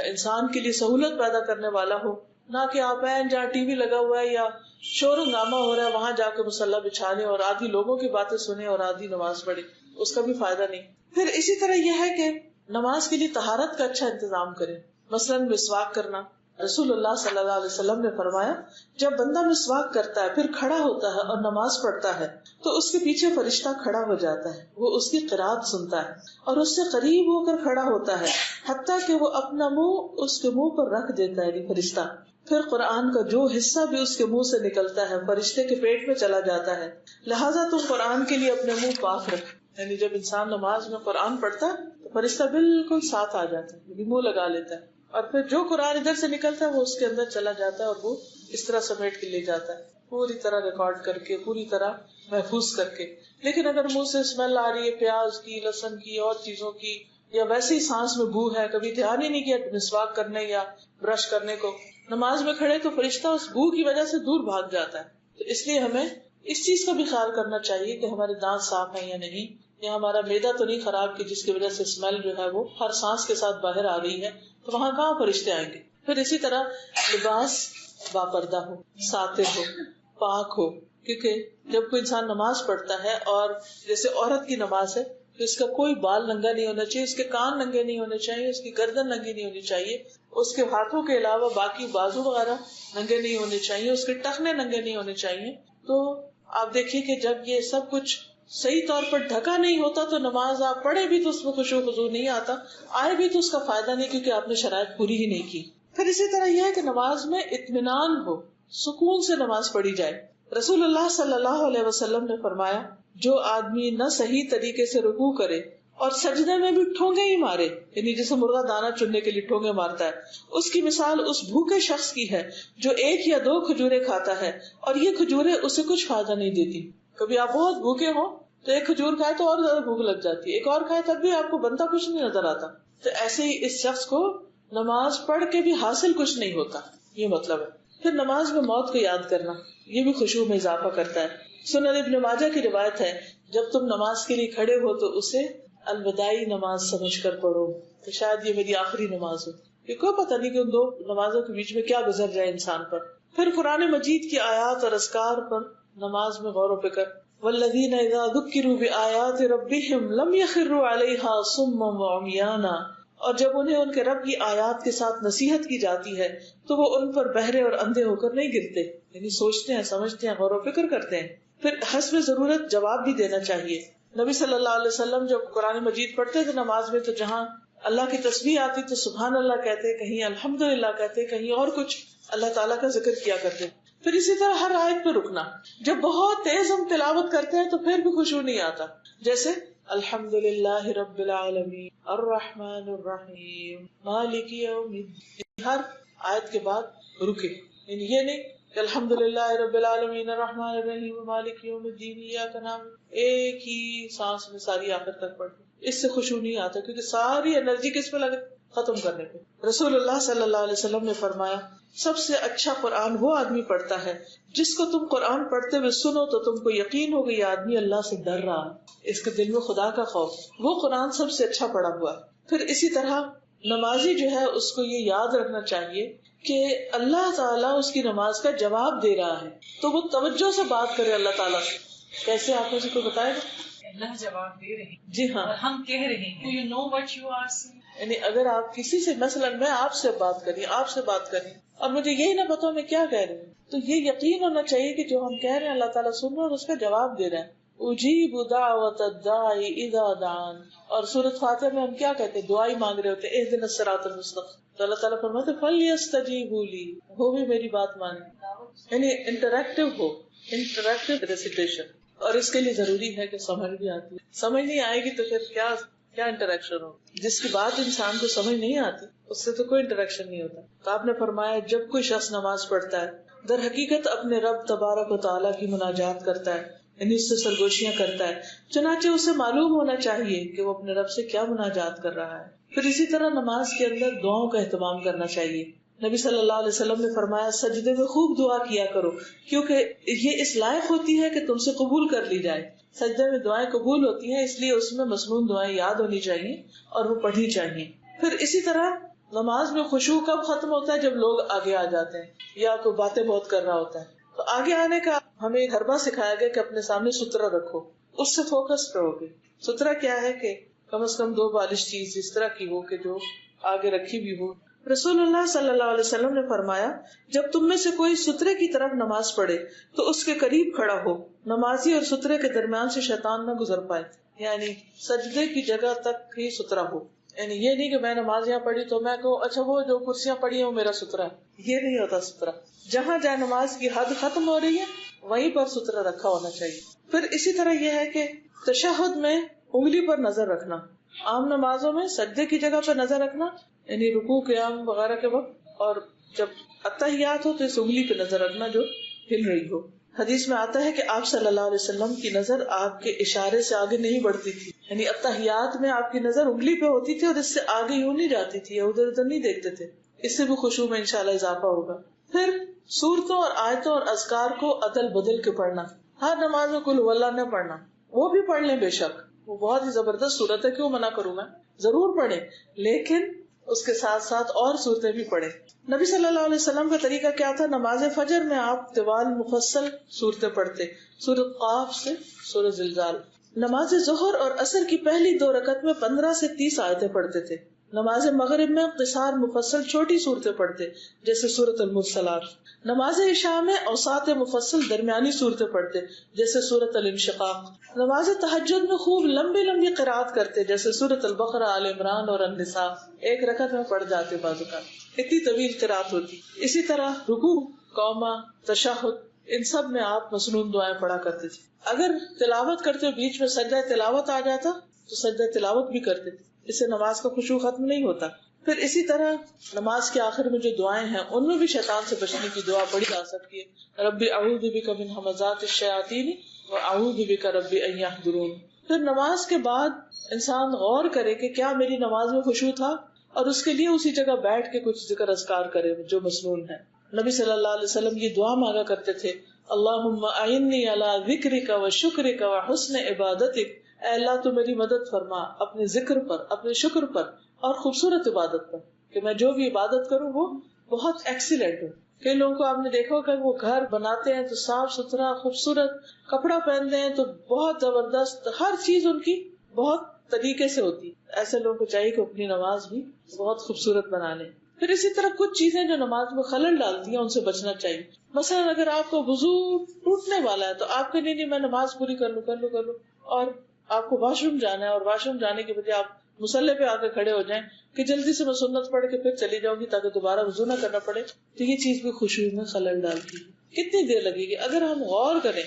انسان کے لیے سہولت پیدا کرنے والا ہو، نہ کہ آپ ہیں جہاں ٹی وی لگا ہوا ہے یا شور ہنگامہ ہو رہا ہے وہاں جا کے مصلی بچھا لیں اور آدھی لوگوں کی باتیں سنیں اور آدھی نماز پڑھیں، اس کا بھی فائدہ نہیں. پھر اسی طرح یہ ہے کہ نماز کے لیے طہارت کا اچھا انتظام کریں، مثلاً مسواک کرنا. رسول اللہ صلی اللہ علیہ وسلم نے فرمایا جب بندہ مسواک کرتا ہے پھر کھڑا ہوتا ہے اور نماز پڑھتا ہے تو اس کے پیچھے فرشتہ کھڑا ہو جاتا ہے، وہ اس کی قرات سنتا ہے اور اس سے قریب ہو کر کھڑا ہوتا ہے حتیٰ کہ وہ اپنا منہ اس کے منہ پر رکھ دیتا ہے فرشتہ. پھر قرآن کا جو حصہ بھی اس کے منہ سے نکلتا ہے فرشتے کے پیٹ میں چلا جاتا ہے. لہٰذا تم قرآن کے لیے اپنے منہ پاک رکھ. یعنی جب انسان نماز میں قرآن پڑھتا ہے تو فرشتہ بالکل ساتھ آ جاتا ہے، منہ لگا لیتا ہے اور پھر جو قرآن ادھر سے نکلتا ہے وہ اس کے اندر چلا جاتا ہے اور وہ اس طرح سمیٹ کے لے جاتا ہے پوری طرح ریکارڈ کر کے، پوری طرح محفوظ کر کے. لیکن اگر منہ سے اسمیل آ رہی ہے پیاز کی، لہسن کی اور چیزوں کی، یا ویسے ہی سانس میں بو ہے، کبھی دھیان ہی نہیں کیا مسواک کرنے یا برش کرنے کو، نماز میں کھڑے تو فرشتہ اس بو کی وجہ سے دور بھاگ جاتا ہے. تو اس لیے ہمیں اس چیز کا بھی خیال کرنا چاہیے کہ ہمارے دانت صاف ہیں یا نہیں، یا ہمارا معدہ تو نہیں خراب کہ جس کی وجہ سے اسمیل جو ہے وہ ہر سانس کے ساتھ باہر آ رہی ہے، تو وہاں کہاں فرشتے آئیں گے. پھر اسی طرح لباس باپردہ ہو، ساتر ہو، پاک ہو. کیونکہ جب کوئی انسان نماز پڑھتا ہے اور جیسے عورت کی نماز ہے تو اس کا کوئی بال ننگا نہیں ہونا چاہیے، اس کے کان ننگے نہیں ہونے چاہیے، اس کی گردن ننگی نہیں ہونی چاہیے، اس کے ہاتھوں کے علاوہ باقی بازو وغیرہ ننگے نہیں ہونے چاہیے، اس کے ٹخنے ننگے نہیں ہونے چاہیے. تو آپ دیکھیے کہ جب یہ سب کچھ صحیح طور پر ڈھکا نہیں ہوتا تو نماز آپ پڑھے بھی تو اس میں خشوع و خضوع نہیں آتا، آئے بھی تو اس کا فائدہ نہیں، کیونکہ آپ نے شرائط پوری ہی نہیں کی. پھر اسی طرح یہ ہے کہ نماز میں اطمینان ہو، سکون سے نماز پڑھی جائے. رسول اللہ صلی اللہ علیہ وسلم نے فرمایا جو آدمی نہ صحیح طریقے سے رکوع کرے اور سجدے میں بھی ٹھونگے ہی مارے، یعنی جیسے مرغا دانا چننے کے لیے ٹھونگے مارتا ہے، اس کی مثال اس بھوکے شخص کی ہے جو 1 یا 2 کھجوریں کھاتا ہے اور یہ کھجوریں اسے کچھ فائدہ نہیں دیتی. کبھی آپ بہت بھوکے ہو تو 1 کھجور کھائے تو اور زیادہ بھوک لگ جاتی ہے، ایک اور کھائے تب بھی آپ کو بنتا کچھ نہیں نظر آتا. تو ایسے ہی اس شخص کو نماز پڑھ کے بھی حاصل کچھ نہیں ہوتا، یہ مطلب ہے. پھر نماز میں موت کو یاد کرنا، یہ بھی خشوع میں اضافہ کرتا ہے. سنن ابن ماجہ کی روایت ہے جب تم نماز کے لیے کھڑے ہو تو اسے الوداعی نماز سمجھ کر پڑھو، کہ شاید یہ میری آخری نماز ہو، کہ کوئی پتہ نہیں کہ ان 2 نمازوں کے بیچ میں کیا گزر جائے انسان پر. پھر قرآن مجید کی آیات اور اذکار پر نماز میں غور و فکر. والذین اذا ذکروا بآیات ربہم لم یخروا علیہا صما وعمیانا، اور جب انہیں ان کے رب کی آیات کے ساتھ نصیحت کی جاتی ہے تو وہ ان پر بہرے اور اندھے ہو کر نہیں گرتے، یعنی سوچتے ہیں، سمجھتے ہیں، غور و فکر کرتے ہیں. پھر حسب ضرورت جواب بھی دینا چاہیے. نبی صلی اللہ علیہ وسلم جب قرآن مجید پڑھتے تھے نماز میں تو جہاں اللہ کی تسبیح آتی تو سبحان اللہ کہتے، کہیں الحمدللہ کہتے، کہیں اور کچھ اللہ تعالیٰ کا ذکر کیا کرتے. پھر اسی طرح ہر آیت پہ رکنا، جب بہت تیز ہم تلاوت کرتے ہیں تو پھر بھی خشوع نہیں آتا، جیسے الحمدللہ رب العالمین الرحمن الرحیم مالک یوم الدین، ہر آیت کے بعد رکے، یعنی یہ نہیں کہ الحمدللہ رب العالمین الرحمن الرحیم مالک یوم الدین ایاک نعبد، ایک ہی سانس میں ساری آخر تک پڑھتے، اس سے خشوع نہیں آتا کیونکہ ساری انرجی کس پہ لگے، ختم کرنے پہ. رسول اللہ صلی اللہ علیہ وسلم نے فرمایا سب سے اچھا قرآن وہ آدمی پڑھتا ہے جس کو تم قرآن پڑھتے ہوئے سنو تو تم کو یقین ہوگا یہ آدمی اللہ سے ڈر رہا ہے، اس کے دل میں خدا کا خوف، وہ قرآن سب سے اچھا پڑھا ہوا. پھر اسی طرح نمازی جو ہے اس کو یہ یاد رکھنا چاہیے کہ اللہ تعالیٰ اس کی نماز کا جواب دے رہا ہے تو وہ توجہ سے بات کرے اللہ تعالیٰ سے. کیسے آپ مجھے کو بتائے گا؟ اللہ جواب دے رہے ہیں، جی ہاں، اور ہم کہہ رہے ہیں you know what you are saying. یعنی اگر آپ کسی سے مثلا میں آپ سے بات کری، آپ سے بات کری اور مجھے یہی نہ پتا میں کیا کہہ رہی ہوں، تو یہ یقین ہونا چاہیے کہ جو ہم کہہ رہے ہیں اللہ تعالیٰ سن رہا ہے اور اس کا جواب دے رہا ہے. اجیب دعوت الداعی اذا دعان، اور سورۃ فاتحہ میں ہم کیا کہتے ہیں، دعائی مانگ رہے ہوتے ہیں اہدنا الصراط المستقیم، تو اللہ تعالیٰ فرماتے ہیں فلیستجیبوا لی، وہ بھی میری بات مانے، یعنی انٹریکٹیو ہو، انٹریکٹیو ریسیٹیشن. اور اس کے لیے ضروری ہے کہ سمجھ بھی آتی ہے، سمجھ نہیں آئے گی تو پھر کیا انٹریکشن ہو. جس کی بات انسان کو سمجھ نہیں آتی اس سے تو کوئی انٹریکشن نہیں ہوتا. تو آپ نے فرمایا جب کوئی شخص نماز پڑھتا ہے در حقیقت اپنے رب تبارک و تعالیٰ کی مناجات کرتا ہے، یعنی اس سے سرگوشیاں کرتا ہے، چنانچہ اسے معلوم ہونا چاہیے کہ وہ اپنے رب سے کیا مناجات کر رہا ہے. پھر اسی طرح نماز کے اندر دعاؤں کا اہتمام کرنا چاہیے. نبی صلی اللہ علیہ وسلم نے فرمایا سجدے میں خوب دعا کیا کرو کیونکہ یہ اس لائق ہوتی ہے کہ تم سے قبول کر لی جائے. سجدے میں دعائیں قبول ہوتی ہیں، اس لیے اس میں مسنون دعائیں یاد ہونی چاہیے اور وہ پڑھنی چاہیے. پھر اسی طرح نماز میں خشوع کب ختم ہوتا ہے، جب لوگ آگے آ جاتے ہیں یا کوئی باتیں بہت کر رہا ہوتا ہے. تو آگے آنے کا ہمیں ایک حربہ سکھایا گیا کہ اپنے سامنے سترہ رکھو، اس سے فوکس رہو گے. سترہ کیا ہے کہ کم از کم 2 بالش چیز اس طرح کی ہو کہ جو آگے رکھی بھی ہو. رسول اللہ صلی اللہ علیہ وسلم نے فرمایا جب تم میں سے کوئی سترے کی طرف نماز پڑھے تو اس کے قریب کھڑا ہو، نمازی اور سترے کے درمیان سے شیطان نہ گزر پائے. یعنی سجدے کی جگہ تک ہی سترا ہو، یعنی یہ نہیں کہ میں نماز یہاں پڑھی تو میں کہوں اچھا وہ جو کرسیاں پڑھی ہیں وہ میرا سترا ہے، یہ نہیں ہوتا. سترا جہاں جہاں نماز کی حد ختم ہو رہی ہے وہیں پر سترا رکھا ہونا چاہیے. پھر اسی طرح یہ ہے کہ تشہد میں انگلی پر نظر رکھنا. عام نمازوں میں سجدے کی جگہ پر نظر رکھنا یعنی رکوع قیام وغیرہ کے وقت، اور جب اتحیات ہو تو اس انگلی پہ نظر رکھنا جو ہل رہی ہو. حدیث میں آتا ہے کہ آپ صلی اللہ علیہ وسلم کی نظر آپ کے اشارے سے آگے نہیں بڑھتی تھی، یعنی اتحیات میں آپ کی نظر انگلی پہ ہوتی تھی اور اس سے آگے یوں نہیں جاتی تھی یا ادھر ادھر نہیں دیکھتے تھے. اس سے بھی خشوع میں انشاءاللہ اضافہ ہوگا. پھر سورتوں اور آیتوں اور اذکار کو عدل بدل کے پڑھنا. ہر نماز میں قل واللہ نہ پڑھنا، وہ بھی پڑھ لیں بے شک، وہ بہت ہی زبردست صورت ہے، کیوں منع کروں میں، ضرور پڑھیں، لیکن اس کے ساتھ ساتھ اور صورتیں بھی پڑھیں. نبی صلی اللہ علیہ وسلم کا طریقہ کیا تھا؟ نماز فجر میں آپ طوال مفصل صورتیں پڑھتے، سورۃ قاف سے سورۃ زلزال. نماز ظہر اور عصر کی پہلی 2 رکعت میں 15 سے 30 آیتیں پڑھتے تھے. نماز مغرب میں قصار مفصل چھوٹی صورتیں پڑھتے جیسے سورۃ المرسلات. نماز عشاء میں اوساط مفصل درمیانی صورتیں پڑھتے جیسے سورۃ الانشقاق. نماز تہجد میں خوب لمبی لمبی قرات کرتے جیسے سورۃ البقرہ، آل عمران اور النساء. 1 رکعت میں پڑھ جاتے بعض اوقات، اتنی طویل قرات ہوتی. اسی طرح رکوع، قوما، تشہد، ان سب میں آپ مسنون دعائیں پڑھا کرتے تھے. اگر تلاوت کرتے ہوئے بیچ میں سجدہ تلاوت آ جاتا تو سجدہ تلاوت بھی کرتے تھے، اس سے نماز کا خشوع ختم نہیں ہوتا. پھر اسی طرح نماز کے آخر میں جو دعائیں ہیں ان میں بھی شیطان سے بچنے کی دعا پڑھی جا سکتی ہے. ربی اعوذ بک من ھمزات الشیاطین واعوذ بک ربی ان یحضرون. پھر نماز کے بعد انسان غور کرے کہ کیا میری نماز میں خشوع تھا، اور اس کے لیے اسی جگہ بیٹھ کے کچھ ذکر اذکار کرے جو مسنون ہے. نبی صلی اللہ علیہ وسلم یہ دعا مانگا کرتے تھے، اللہم اعنی علی ذکرک و شکرک و حسن عبادتک. اے اللہ تو میری مدد فرما اپنے ذکر پر، اپنے شکر پر اور خوبصورت عبادت پر، کہ میں جو بھی عبادت کروں وہ بہت ایکسیلنٹ ہو. کئی لوگوں کو آپ نے دیکھا ہوگا کہ وہ گھر بناتے ہیں تو صاف ستھرا خوبصورت، کپڑا پہنتے ہیں تو بہت زبردست، ہر چیز ان کی بہت طریقے سے ہوتی. ایسے لوگوں کو چاہیے کہ اپنی نماز بھی بہت خوبصورت بنا لیں. پھر اسی طرح کچھ چیزیں جو نماز میں خلل ڈالتی ہیں ان سے بچنا چاہیے. مثلا اگر آپ کو وضو ٹوٹنے والا ہے تو آپ کے نہیں میں نماز پوری کر لوں، اور آپ کو واش روم جانا ہے اور واش روم جانے کے بجائے آپ مصلی پہ آ کے کھڑے ہو جائیں کہ جلدی سے میں سنت پڑھ کے پھر چلی جاؤں گی تاکہ دوبارہ وضو نہ کرنا پڑے، تو یہ چیز بھی خشوع میں خلل ڈالتی ہے. کتنی دیر لگے گی؟ اگر ہم غور کریں،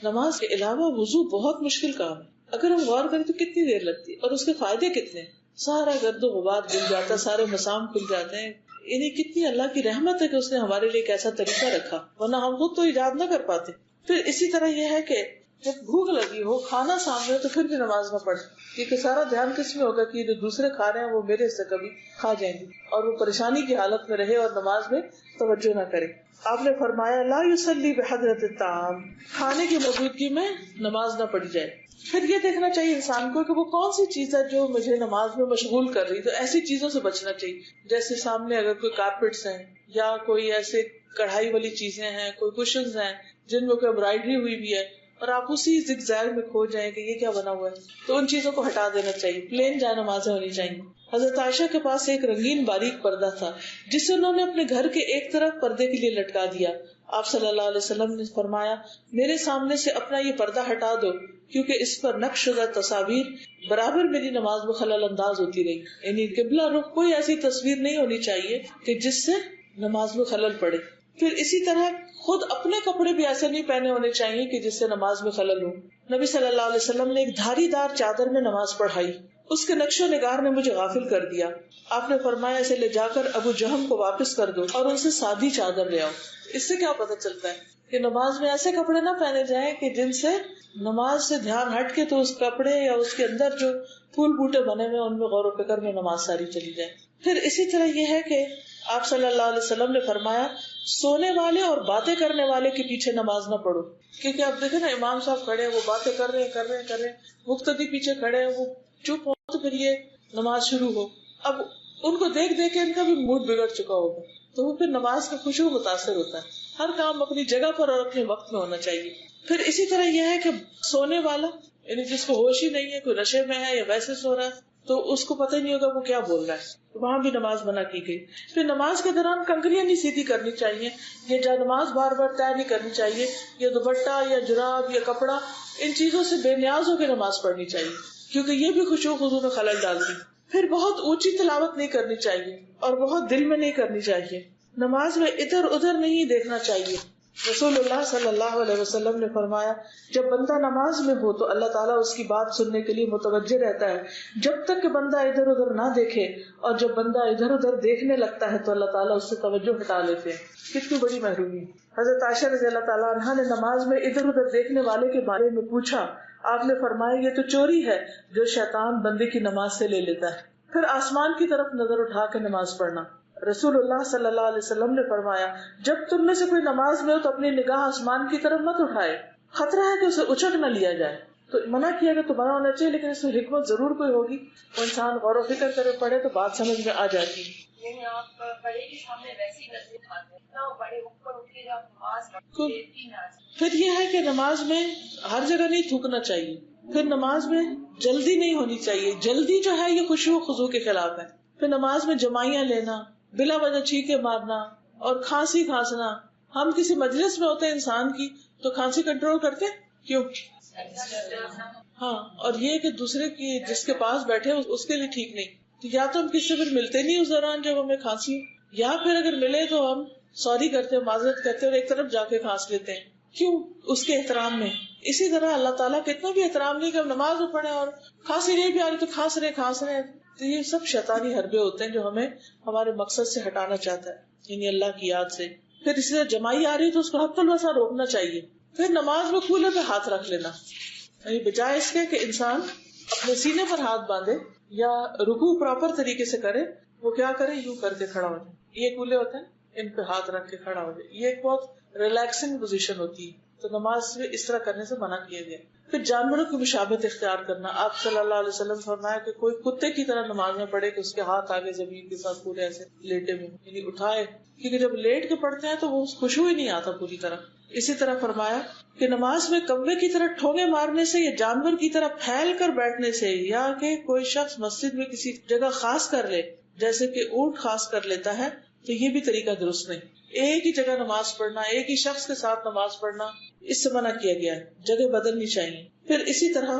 نماز کے علاوہ وضو بہت مشکل کام ہے. اگر ہم غور کریں تو کتنی دیر لگتی ہے، اور اس کے فائدے کتنے ہیں. سارا گرد و غبار دل جاتا ہے، سارے مسام کھل جاتے ہیں. یعنی کتنی اللہ کی رحمت ہے کہ اس نے ہمارے لیے ایک ایسا طریقہ رکھا، ورنہ ہم خود تو ایجاد نہ کر پاتے. پھر اسی طرح یہ ہے کہ جب بھوک لگی ہو، کھانا سامنے ہو، تو پھر بھی نماز نہ پڑھے، کیونکہ سارا دھیان کس میں ہوگا کہ جو دوسرے کھا رہے ہیں وہ میرے سے کبھی کھا جائیں گے، اور وہ پریشانی کی حالت میں رہے اور نماز میں توجہ نہ کرے. آپ نے فرمایا لا یصلی بحضرۃ الطعام، کھانے کی موجودگی میں نماز نہ پڑھی جائے. پھر یہ دیکھنا چاہیے انسان کو کہ وہ کون سی چیز ہے جو مجھے نماز میں مشغول کر رہی، تو ایسی چیزوں سے بچنا چاہیے. جیسے سامنے اگر کوئی کارپیٹس ہیں یا کوئی ایسے کڑھائی والی چیزیں ہیں، کوئی کوشنز ہیں جن میں کوئی امبرائڈری ہوئی بھی ہے، اور آپ اسی زگ زیگ میں کھو جائیں کہ یہ کیا بنا ہوا ہے، تو ان چیزوں کو ہٹا دینا چاہیے. پلین جائے نمازیں ہونی چاہیے. حضرت عائشہ کے پاس ایک رنگین باریک پردہ تھا جسے انہوں نے اپنے گھر کے ایک طرف پردے کے لیے لٹکا دیا. آپ صلی اللہ علیہ وسلم نے فرمایا میرے سامنے سے اپنا یہ پردہ ہٹا دو، کیونکہ اس پر نقش شدہ تصاویر برابر میری نماز میں خلل انداز ہوتی رہی. یعنی قبلہ رخ کوئی ایسی تصویر نہیں ہونی چاہیے کہ جس سے نماز میں خلل پڑے. پھر اسی طرح خود اپنے کپڑے بھی ایسے نہیں پہنے ہونے چاہیے کہ جس سے نماز میں خلل ہو. نبی صلی اللہ علیہ وسلم نے ایک دھاری دار چادر میں نماز پڑھائی، اس کے نقش و نگار نے مجھے غافل کر دیا. آپ نے فرمایا اسے لے جا کر ابو جہم کو واپس کر دو اور ان سے سادی چادر لے آؤ. اس سے کیا پتہ چلتا ہے کہ نماز میں ایسے کپڑے نہ پہنے جائیں کہ جن سے نماز سے دھیان ہٹ کے تو اس کپڑے یا اس کے اندر جو پھول بوٹے بنے ہوئے ان میں غور و فکر میں نماز ساری چلی جائے. پھر اسی طرح یہ ہے کہ آپ صلی اللہ علیہ وسلم نے فرمایا سونے والے اور باتیں کرنے والے کے پیچھے نماز نہ پڑھو. کیونکہ آپ دیکھیں نا امام صاحب کھڑے ہیں، وہ باتیں کر رہے ہیں، مقتدی پیچھے کھڑے ہیں، وہ چپ ہو تو پھر یہ نماز شروع ہو. اب ان کو دیکھ دیکھ کے ان کا بھی موڈ بگڑ چکا ہوگا، تو وہ پھر نماز کا خشوع متاثر ہوتا ہے. ہر کام اپنی جگہ پر اور اپنے وقت میں ہونا چاہیے. پھر اسی طرح یہ ہے کہ سونے والا یعنی جس کو ہوش ہی نہیں ہے، کوئی نشے میں ہے یا ویسے سو رہا ہے تو اس کو پتہ ہی نہیں ہوگا وہ کیا بول رہا ہے، تو وہاں بھی نماز منع کی گئی. پھر نماز کے دوران کنکریاں نہیں سیدھی کرنی چاہیے، یہ جا نماز بار بار طے نہیں کرنی چاہیے، یا دوپٹہ یا جراب یا کپڑا ان چیزوں سے بے نیاز ہو کے نماز پڑھنی چاہیے، کیونکہ یہ بھی خشوع خضوع میں خلل ڈالتی. پھر بہت اونچی تلاوت نہیں کرنی چاہیے اور بہت دل میں نہیں کرنی چاہیے. نماز میں ادھر ادھر نہیں دیکھنا چاہیے. رسول اللہ صلی اللہ علیہ وسلم نے فرمایا جب بندہ نماز میں ہو تو اللہ تعالیٰ اس کی بات سننے کے لیے متوجہ رہتا ہے جب تک کہ بندہ ادھر ادھر نہ دیکھے، اور جب بندہ ادھر ادھر دیکھنے لگتا ہے تو اللہ تعالیٰ اس سے توجہ ہٹا لیتے ہیں. کتنی بڑی محرومی. حضرت عائشہ رضی اللہ تعالیٰ عنہا نے نماز میں ادھر ادھر دیکھنے والے کے بارے میں پوچھا. آپ نے فرمایا یہ تو چوری ہے جو شیطان بندے کی نماز سے لے لیتا ہے. پھر آسمان کی طرف نظر اٹھا کے نماز پڑھنا. رسول اللہ صلی اللہ علیہ وسلم نے فرمایا جب تم میں سے کوئی نماز میں ہو تو اپنی نگاہ آسمان کی طرف مت اٹھائے، خطرہ ہے کہ اسے اچک نہ لیا جائے. تو منع کیا کہ تمہارا ہونا چاہیے، لیکن اس میں حکمت ضرور کوئی ہوگی، وہ انسان غور و فکر کرے پڑے تو بات سمجھ میں آ جاتی ہے. یعنی آپ بڑے کے سامنے ویسی نظریں کھاتے ہیں نہ، بڑے اوپر اٹھ کے جب نماز پڑھتے ہیں. پھر یہ ہے کہ نماز میں ہر جگہ نہیں تھوکنا چاہیے. پھر نماز میں جلدی نہیں ہونی چاہیے. جلدی جو ہے یہ خشوع و خضوع کے خلاف ہے. پھر نماز میں جمائیاں لینا، بلا وجہ چھینکے مارنا اور کھانسی کھانسنا. ہم کسی مجلس میں ہوتے ہیں انسان کی تو کھانسی کنٹرول کرتے کیوں؟ ہاں، اور یہ کہ دوسرے کی جس کے پاس بیٹھے اس کے لیے ٹھیک نہیں. تو یا تو ہم کسی سے پھر ملتے نہیں اس دوران جب ہمیں کھانسی ہو، یا پھر اگر ملے تو ہم سوری کرتے ہیں، معذرت کرتے ہیں اور ایک طرف جا کے کھانس لیتے ہیں. کیوں؟ اس کے احترام میں. اسی طرح اللہ تعالیٰ کا اتنا بھی احترام نہیں کہ ہم نماز میں پڑھیں اور کھانسی نہیں بھی آ رہی تو کھانس رہے. تو یہ سب شیطانی حربے ہوتے ہیں جو ہمیں ہمارے مقصد سے ہٹانا چاہتا ہے، یعنی اللہ کی یاد سے. پھر اسی طرح جمائی آ رہی تو اس کو حق الوسع روکنا چاہیے. پھر نماز میں کولے پہ ہاتھ رکھ لینا، یعنی بجائے اس کے کہ انسان اپنے سینے پر ہاتھ باندھے یا رکوع پراپر طریقے سے کرے، وہ کیا کرے؟ یوں کر کے کھڑا ہو جائے. یہ کولے ہوتے ہیں، ان پہ ہاتھ رکھ کے کھڑا ہو جائے. یہ ایک بہت ریلیکسنگ پوزیشن ہوتی ہے، تو نماز میں اس طرح کرنے سے منع کیا گیا. پھر جانوروں کی مشابہت اختیار کرنا. آپ صلی اللہ علیہ وسلم فرمایا کہ کوئی کتے کی طرح نماز میں پڑھے کہ اس کے ہاتھ آگے زمین کے ساتھ پورے ایسے لیٹے ہوئے، یعنی اٹھائے، کیونکہ جب لیٹ کے پڑھتے ہیں تو وہ خشوع ہی نہیں آتا پوری طرح. اسی طرح فرمایا کہ نماز میں کوے کی طرح ٹھونگے مارنے سے یا جانور کی طرح پھیل کر بیٹھنے سے، یا کہ کوئی شخص مسجد میں کسی جگہ خاص کر لے جیسے کہ اونٹ خاص کر لیتا ہے، تو یہ بھی طریقہ درست نہیں. ایک ہی جگہ نماز پڑھنا، ایک ہی شخص کے ساتھ نماز پڑھنا، اس سے منع کیا گیا ہے. جگہ بدلنی چاہیے. پھر اسی طرح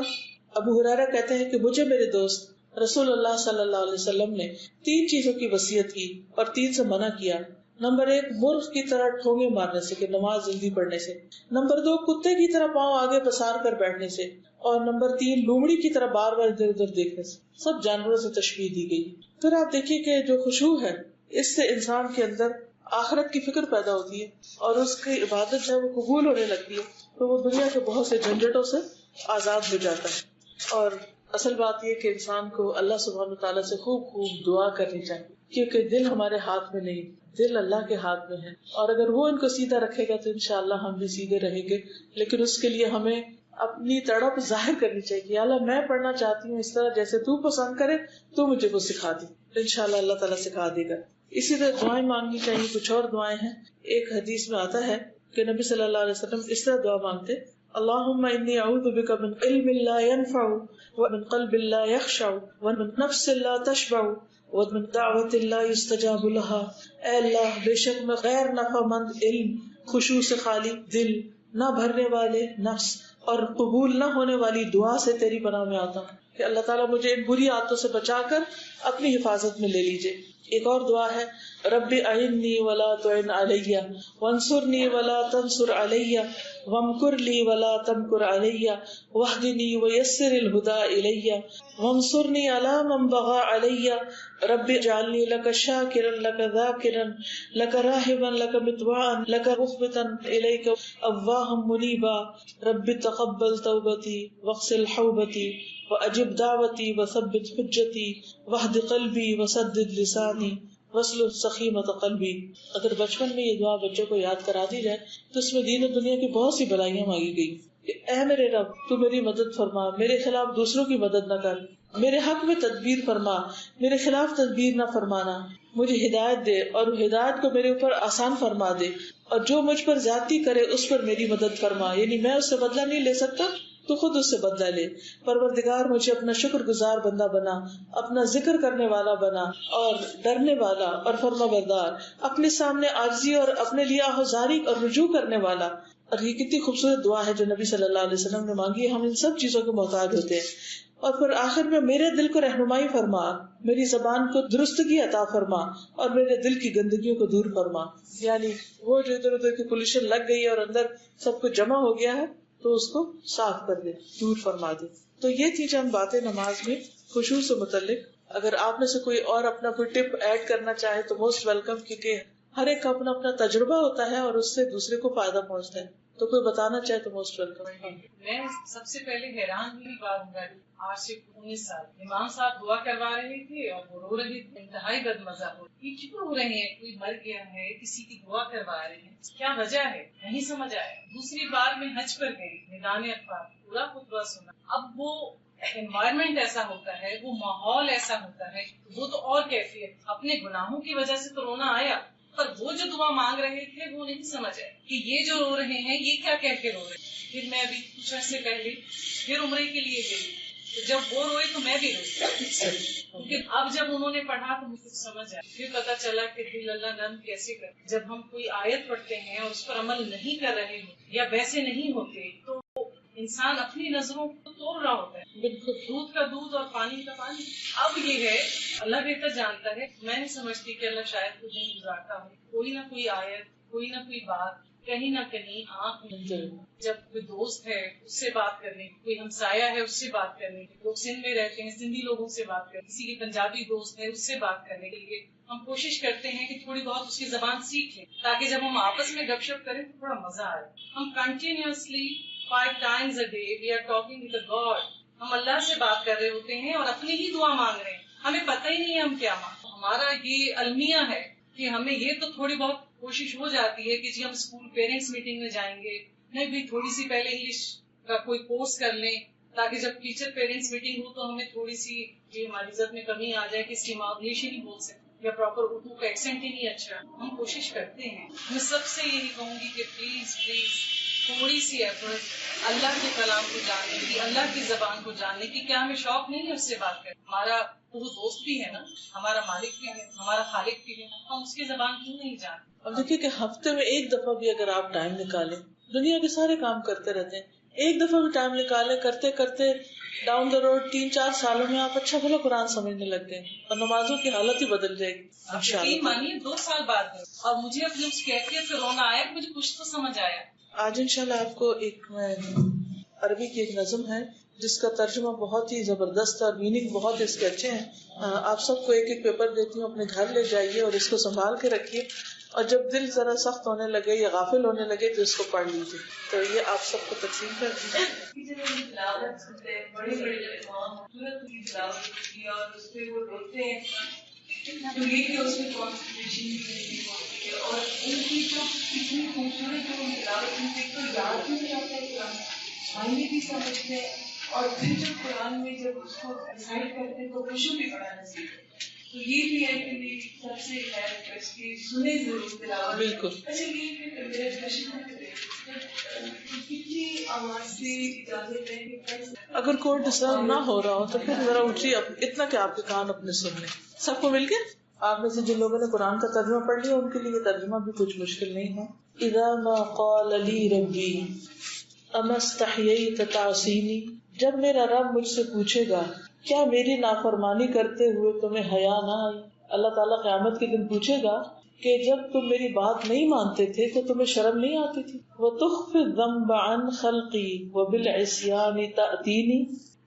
ابو ہریرہ کہتے ہیں کہ مجھے میرے دوست رسول اللہ صلی اللہ علیہ وسلم نے 3 چیزوں کی وصیت کی اور 3 سے منع کیا. نمبر 1 مرغ کی طرح ٹھونگے مارنے سے کہ نماز جلدی پڑھنے سے. نمبر 2 کتے کی طرح پاؤں آگے پسار کر بیٹھنے سے. اور نمبر 3 لومڑی کی طرح بار بار ادھر ادھر دیکھنے سے. سب جانوروں سے تشبیہ دی گئی. پھر آپ دیکھیے کہ جو خشوع ہے اس سے انسان کے اندر آخرت کی فکر پیدا ہوتی ہے اور اس کی عبادت جو ہے وہ قبول ہونے لگتی ہے، تو وہ دنیا کے بہت سے جھنجھٹوں سے آزاد ہو جاتا ہے. اور اصل بات یہ کہ انسان کو اللہ سبحانہ تعالیٰ سے خوب خوب دعا کرنی چاہیے، کیونکہ دل ہمارے ہاتھ میں نہیں، دل اللہ کے ہاتھ میں ہے. اور اگر وہ ان کو سیدھا رکھے گا تو انشاءاللہ ہم بھی سیدھے رہیں گے. لیکن اس کے لیے ہمیں اپنی تڑپ ظاہر کرنی چاہیے کہ اللہ میں پڑھنا چاہتی ہوں اس طرح جیسے تو پسند کرے، تو مجھے وہ سکھا دی. انشاءاللہ اللہ تعالیٰ سکھا دے گا. اسی طرح دعائیں مانگنی چاہیے. کچھ اور دعائیں ہیں. ایک حدیث میں آتا ہے کہ نبی صلی اللہ علیہ وسلم اس طرح دعا مانگتے: اللہم انی اعوذ بک من علم لا ينفع ومن قلب لا يخشع ومن نفس لا تشبع ومن دعوت لا يستجاب لها. اے اللہ، بے شک میں غیر نفع مند علم، خشوع سے خالی دل، نہ بھرنے والے نفس اور قبول نہ ہونے والی دعا سے تیری پناہ میں آتا ہوں کہ اللہ تعالیٰ مجھے ان بری عادتوں سے بچا کر اپنی حفاظت میں لے لیجئے. ایک اور دعا ہے: رب اعنی ولا تعن علی وانصرنی ولا تنصر علی وامکر لی ولا تمکر علی واہدنی ویسر الہدی الی وانصرنی علی من بغی علی رب اجعلنی لک شاکرا لک ذاکرا لک راہبا لک مطواعا لک مخبتا الیک اواہا منیبا رب تقبل توبتی واغسل حوبتی واجب دعوتی وثبت حجتی واہد قلبی وسدد لسانی واسلل سخیمۃ قلبی. اگر بچپن میں یہ دعا بچوں کو یاد کرا دی جائے تو اس میں دین و دنیا کی بہت سی بلائیاں مانگی گئی کہ اے میرے رب، تو میری مدد فرما، میرے خلاف دوسروں کی مدد نہ کر، میرے حق میں تدبیر فرما، میرے خلاف تدبیر نہ فرمانا، مجھے ہدایت دے اور ہدایت کو میرے اوپر آسان فرما دے، اور جو مجھ پر زیادتی کرے اس پر میری مدد فرما. یعنی میں اس سے بدلہ نہیں لے سکتا، تو خود اس سے بدلہ لے. پروردگار مجھے اپنا شکر گزار بندہ بنا، اپنا ذکر کرنے والا بنا اور ڈرنے والا اور فرما بردار، اپنے سامنے عاجزی اور اپنے لیے آہذاری اور رجوع کرنے والا. اور یہ کتنی خوبصورت دعا ہے جو نبی صلی اللہ علیہ وسلم نے مانگی ہے. ہم ان سب چیزوں کے محتاج ہوتے ہیں. اور پھر آخر میں میرے دل کو رہنمائی فرما، میری زبان کو درستگی عطا فرما اور میرے دل کی گندگیوں کو دور فرما. یعنی وہ جو ادھر ادھر کی پولیشن لگ گئی اور اندر سب کچھ جمع ہو گیا ہے تو اس کو صاف کر دے، دور فرما دے. تو یہ تھی چند باتیں نماز میں خشوع سے متعلق. اگر آپ میں سے کوئی اور اپنا کوئی ٹپ ایڈ کرنا چاہے تو موسٹ ویلکم، کیونکہ ہر ایک کا اپنا اپنا تجربہ ہوتا ہے اور اس سے دوسرے کو فائدہ پہنچتا ہے. تو کوئی بتانا چاہے تو موسٹ ویلکم. میں سب سے پہلے حیران ہوئی بات ہوں، آج سے 19 سال امام صاحب دعا کروا رہے تھے اور وہ رو رہے تھے. انتہائی بد مزہ ہو. یہ کیوں رو رہے ہیں؟ کوئی مر گیا ہے، کسی کی دعا کروا رہے ہیں، کیا وجہ ہے؟ نہیں سمجھ آیا. دوسری بار میں حج پر گئی، میدان عرفات، پورا خطبہ سنا. اب وہ انوائرمنٹ ایسا ہوتا ہے, وہ ماحول ایسا ہوتا ہے, وہ تو اور کیفیت. اپنے گناہوں کی وجہ سے تو رونا آیا, پر وہ جو دعا مانگ رہے تھے وہ نہیں سمجھ آئے کہ یہ جو رو رہے ہیں یہ کیا کہہ کے رو رہے ہیں. پھر میں ابھی کچھ عرصے پہلے پھر عمرے کے لیے گئی, تو جب وہ روئے تو میں بھی روئی, کیونکہ اب جب انہوں نے پڑھا تو مجھے سمجھ آیا. پھر پتا چلا کہ دل اللہ نرم کیسے کرے. جب ہم کوئی آیت پڑھتے ہیں اور اس پر عمل نہیں کر رہے ہو یا ویسے نہیں ہوتے تو انسان اپنی نظروں کو توڑ رہا ہوتا ہے. بالکل دودھ کا دودھ اور پانی کا پانی. اب یہ ہے اللہ بہتر جانتا ہے, میں نہیں سمجھتی کہ اللہ شاید کچھ نہیں گزارتا ہوں. کوئی نہ کوئی آیت, کوئی نہ کوئی بات, کہیں نہ کہیں آنکھ میں. جب کوئی دوست ہے اس سے بات کرنے, کوئی ہمسایہ ہے اس سے بات کرنے, لوگ سندھ میں رہتے ہیں سندھی لوگوں سے بات کرنے, کسی کی پنجابی دوست ہے اس سے بات کرنے کے لیے ہم کوشش کرتے ہیں کہ تھوڑی بہت اس کی زبان سیکھ لیں, تاکہ جب ہم آپس میں گپ شپ کریں تو تھوڑا مزہ آئے. ہم continuously 5 times a day we are talking with the God. ہم اللہ سے بات کر رہے ہوتے ہیں اور اپنی ہی دعا مانگ رہے ہیں, ہمیں پتہ ہی نہیں ہے ہم کیا مانگ. ہمارا یہ المیہ ہے کہ ہمیں یہ تو تھوڑی بہت کوشش ہو جاتی ہے کہ جی ہم اسکول پیرنٹس میٹنگ میں جائیں گے, نہیں بھی تھوڑی سی پہلے انگلش کا کوئی کورس کر لیں, تاکہ جب ٹیچر پیرنٹس میٹنگ ہو تو ہمیں تھوڑی سی جی ہماری عزت میں کمی آ جائے کہ اس کی ماں انگلش ہی نہیں بول سکتی یا پراپر اردو کا ایکسنٹ ہی نہیں اچھا. ہم کوشش کرتے ہیں. میں سب سے یہی کہوں گی کہ پلیز تھوڑی سی ایفرٹ اللہ کے کلام کو جاننے کی, اللہ کی زبان کو جاننے کی. کیا ہمیں شوق نہیں ہے اس سے بات کریں؟ ہمارا وہ دوست بھی ہے نا, ہمارا مالک بھی ہے, ہمارا خالق بھی ہے, ہم اس کی زبان کیوں نہیں جانتے؟ اب دیکھیے کہ ہفتے میں ایک دفعہ بھی اگر آپ ٹائم نکالیں, دنیا کے سارے کام کرتے رہتے ہیں, ایک دفعہ بھی ٹائم نکالیں, کرتے کرتے ڈاؤن دا روڈ 3-4 سالوں میں آپ اچھا بھلا قرآن سمجھنے لگ گئے اور نمازوں کی حالت ہی بدل جائے گی انشاءاللہ. مانیے 2 سال بعد ہے اور مجھے اپنی اس کیفیت سے رونا آیا کہ مجھے کچھ تو سمجھ آیا. آج انشاءاللہ آپ کو ایک عربی کی ایک نظم ہے جس کا ترجمہ بہت ہی زبردست اور میننگ بہت اس کے اچھے ہیں. آپ سب کو ایک ایک پیپر دیتی ہوں, اپنے گھر لے جائیے اور اس کو سنبھال کے رکھیے, اور جب دل ذرا سخت ہونے لگے یا غافل ہونے لگے تو اس کو پڑھ لیجیے. تو یہ آپ سب کو تقسیم کر دیجیے. بڑے بڑے اور اس پہ وہ روتے ہیں تو یہ کہ اس میں کانسنٹریشن اور ان کی جو اتنی خوبصورت جو تلاوت ان سے تو یاد بھی نہیں آتا ہے, معنی بھی سمجھتے ہیں, اور پھر جو قرآن میں جب اس کو ڈسائڈ کرتے ہیں تو خوشی بھی بڑا نصیب ہے. تو یہ بھی ہے کہ میری سب سے ہے ریکویسٹ کی سنیں ضرور تلاوت. بالکل. اچھا یہ کہ میرے کتنی آواز سے اجازت ہے کہ اگر کوئی ڈسٹرب نہ ہو رہا ہو تو پھر ذرا اٹھیے, اتنا کہ آپ کے کان اپنے سن لیں. سب کو مل کے آپ میں سے جن لوگوں نے قرآن کا ترجمہ پڑھ لیا ان کے لیے ترجمہ بھی کچھ مشکل نہیں ہے. اذا ما قال لی ربی اما استحییت تعصینی, جب میرا رب مجھ سے پوچھے گا کیا میری نافرمانی کرتے ہوئے تمہیں حیا نہ آئی. اللہ تعالیٰ قیامت کے دن پوچھے گا کہ جب تم میری بات نہیں مانتے تھے تو تمہیں شرم نہیں آتی تھی. وَتُخْفِ الذَّنبَ عَنْ خَلْقِي وَبِالْعِصْيَانِ تَأْتِينِ,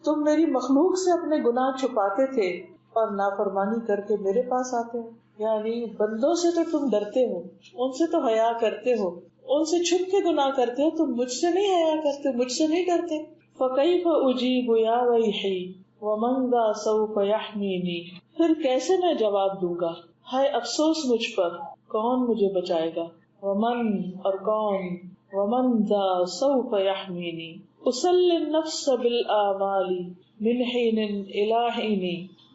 تم میری مخلوق سے اپنے گناہ چھپاتے تھے اور نافرمانی کر کے میرے پاس آتے ہو. یعنی بندوں سے تو تم ڈرتے ہو, ان سے تو حیا کرتے ہو, ان سے چھپ کے گناہ کرتے ہو, تم مجھ سے نہیں حیا کرتے, مجھ سے نہیں کرتے. فَكَيْفَ أُجِيبُ يَا وَيْحِي وَمَنْ ذَا سَوْفَ يَحْمِينِي, پھر کیسے میں جواب دوں گا, ہائے افسوس مجھ پر, کون مجھے بچائے گا. ومن, اور کون, ومن ذا سوف يحميني اسل النفس بالآمال من حين الى حين,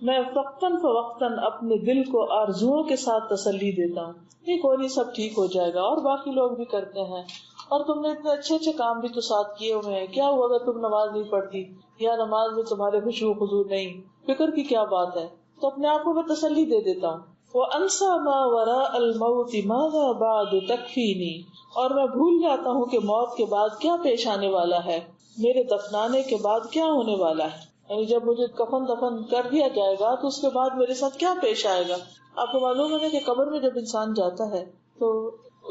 میں وقتاً فوقتاً اپنے دل کو آرزوؤں کے ساتھ تسلی دیتا ہوں, یہ کوئی نہیں سب ٹھیک ہو جائے گا, اور باقی لوگ بھی کرتے ہیں, اور تم نے اتنے اچھے اچھے کام بھی تو ساتھ کیے ہوئے ہیں, کیا ہوا اگر تم نماز نہیں پڑھتی یا نماز میں تمہارے خشوع و خضوع نہیں, فکر کی کیا بات ہے. تو اپنے آپ کو میں تسلی دے دیتا ہوں. وَأَنْسَى مَا وَرَاءَ الْمَوْتِ مَاذَا بَعْدُ تَكْفِينِي, اور میں بھول جاتا ہوں کہ موت کے بعد کیا پیش آنے والا ہے, میرے دفنانے کے بعد کیا ہونے والا ہے. یعنی جب مجھے کفن دفن کر دیا جائے گا تو اس کے بعد میرے ساتھ کیا پیش آئے گا. آپ کو معلوم ہے کہ قبر میں جب انسان جاتا ہے تو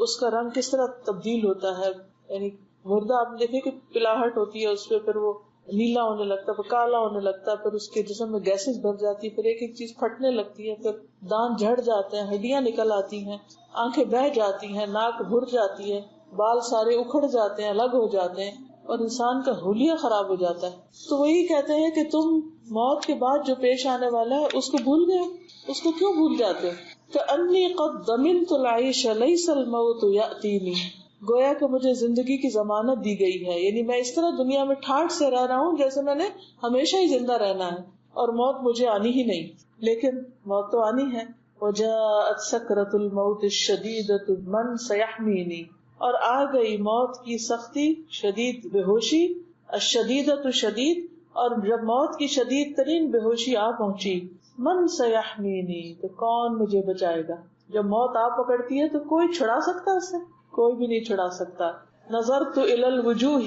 اس کا رنگ کس طرح تبدیل ہوتا ہے. یعنی مردہ آپ دیکھیں کہ پلاہٹ ہوتی ہے اس پہ, پھر وہ نیلا ہونے لگتا ہے, پھر کالا ہونے لگتا ہے, پھر اس کے جسم میں گیسز بھر جاتی ہے, پھر ایک ایک چیز پھٹنے لگتی ہے, پھر دانت جھڑ جاتے ہیں, ہڈیاں نکل آتی ہیں, آنکھیں بہہ جاتی ہیں, ناک بھر جاتی ہے, بال سارے اکھڑ جاتے ہیں, الگ ہو جاتے ہیں, اور انسان کا حلیہ خراب ہو جاتا ہے. تو وہی کہتے ہیں کہ تم موت کے بعد جو پیش آنے والا ہے اس کو بھول گئے, اس کو کیوں بھول جاتے ہو. کہ انی قد ضمنت العیش لیس الموت یأتینی, گویا کہ مجھے زندگی کی ضمانت دی گئی ہے، یعنی میں اس طرح دنیا میں ٹھاٹھ سے رہ رہا ہوں جیسے میں نے ہمیشہ ہی زندہ رہنا ہے، اور موت مجھے آنی ہی نہیں، لیکن موت تو آنی ہے۔ وجاءت سکرۃ الموت الشدیدۃ من سیحمینی، اور آ گئی موت کی سختی، شدید بے ہوشی، الشدیدۃ شدید، اور جب موت کی شدید ترین بے ہوشی آ پہنچی، من سیحمینی، تو کون مجھے بچائے گا؟ جب موت آ پکڑتی ہے تو کوئی چھڑا سکتا اس سے؟ کوئی بھی نہیں چھڑا سکتا۔ نظرت الی الوجوہ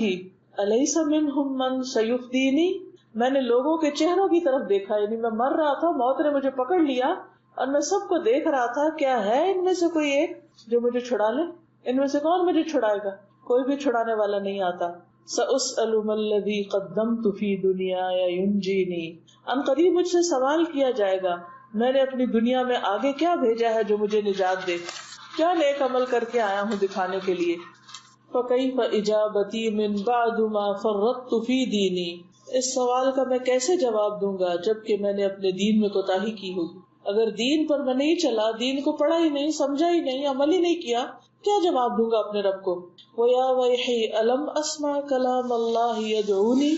الیس منہم من سیفدینی، میں نے لوگوں کے چہروں کی طرف دیکھا، یعنی میں مر رہا تھا، موت نے مجھے پکڑ لیا اور میں سب کو دیکھ رہا تھا، کیا ہے ان میں سے کوئی ایک جو مجھے چھڑا لے؟ ان میں سے کون مجھے چھڑائے گا؟ کوئی بھی چھڑانے والا نہیں آتا۔ سأسأل ما الذی قدمت فی دنیایا ینجینی، ان قریب مجھ سے سوال کیا جائے گا میں نے اپنی دنیا میں آگے کیا بھیجا ہے جو مجھے نجات دے، کیا نیک عمل کر کے آیا ہوں دکھانے کے لیے۔ فَكَيْفَ إِجَابَتِي مِن بَعْدُ مَا فَرَّطْتُ فِي دِينِي، اس سوال کا میں کیسے جواب دوں گا جبکہ میں نے اپنے دین میں کوتاہی کی ہوگی۔ اگر دین پر میں نہیں چلا، دین کو پڑھا ہی نہیں، سمجھا ہی نہیں، عمل ہی نہیں کیا، کیا جواب دوں گا اپنے رب کو؟ وَيَا وَيْحِي أَلَمْ أَسْمَعْ كَلَامَ اللَّهِ يَدْعُونِي،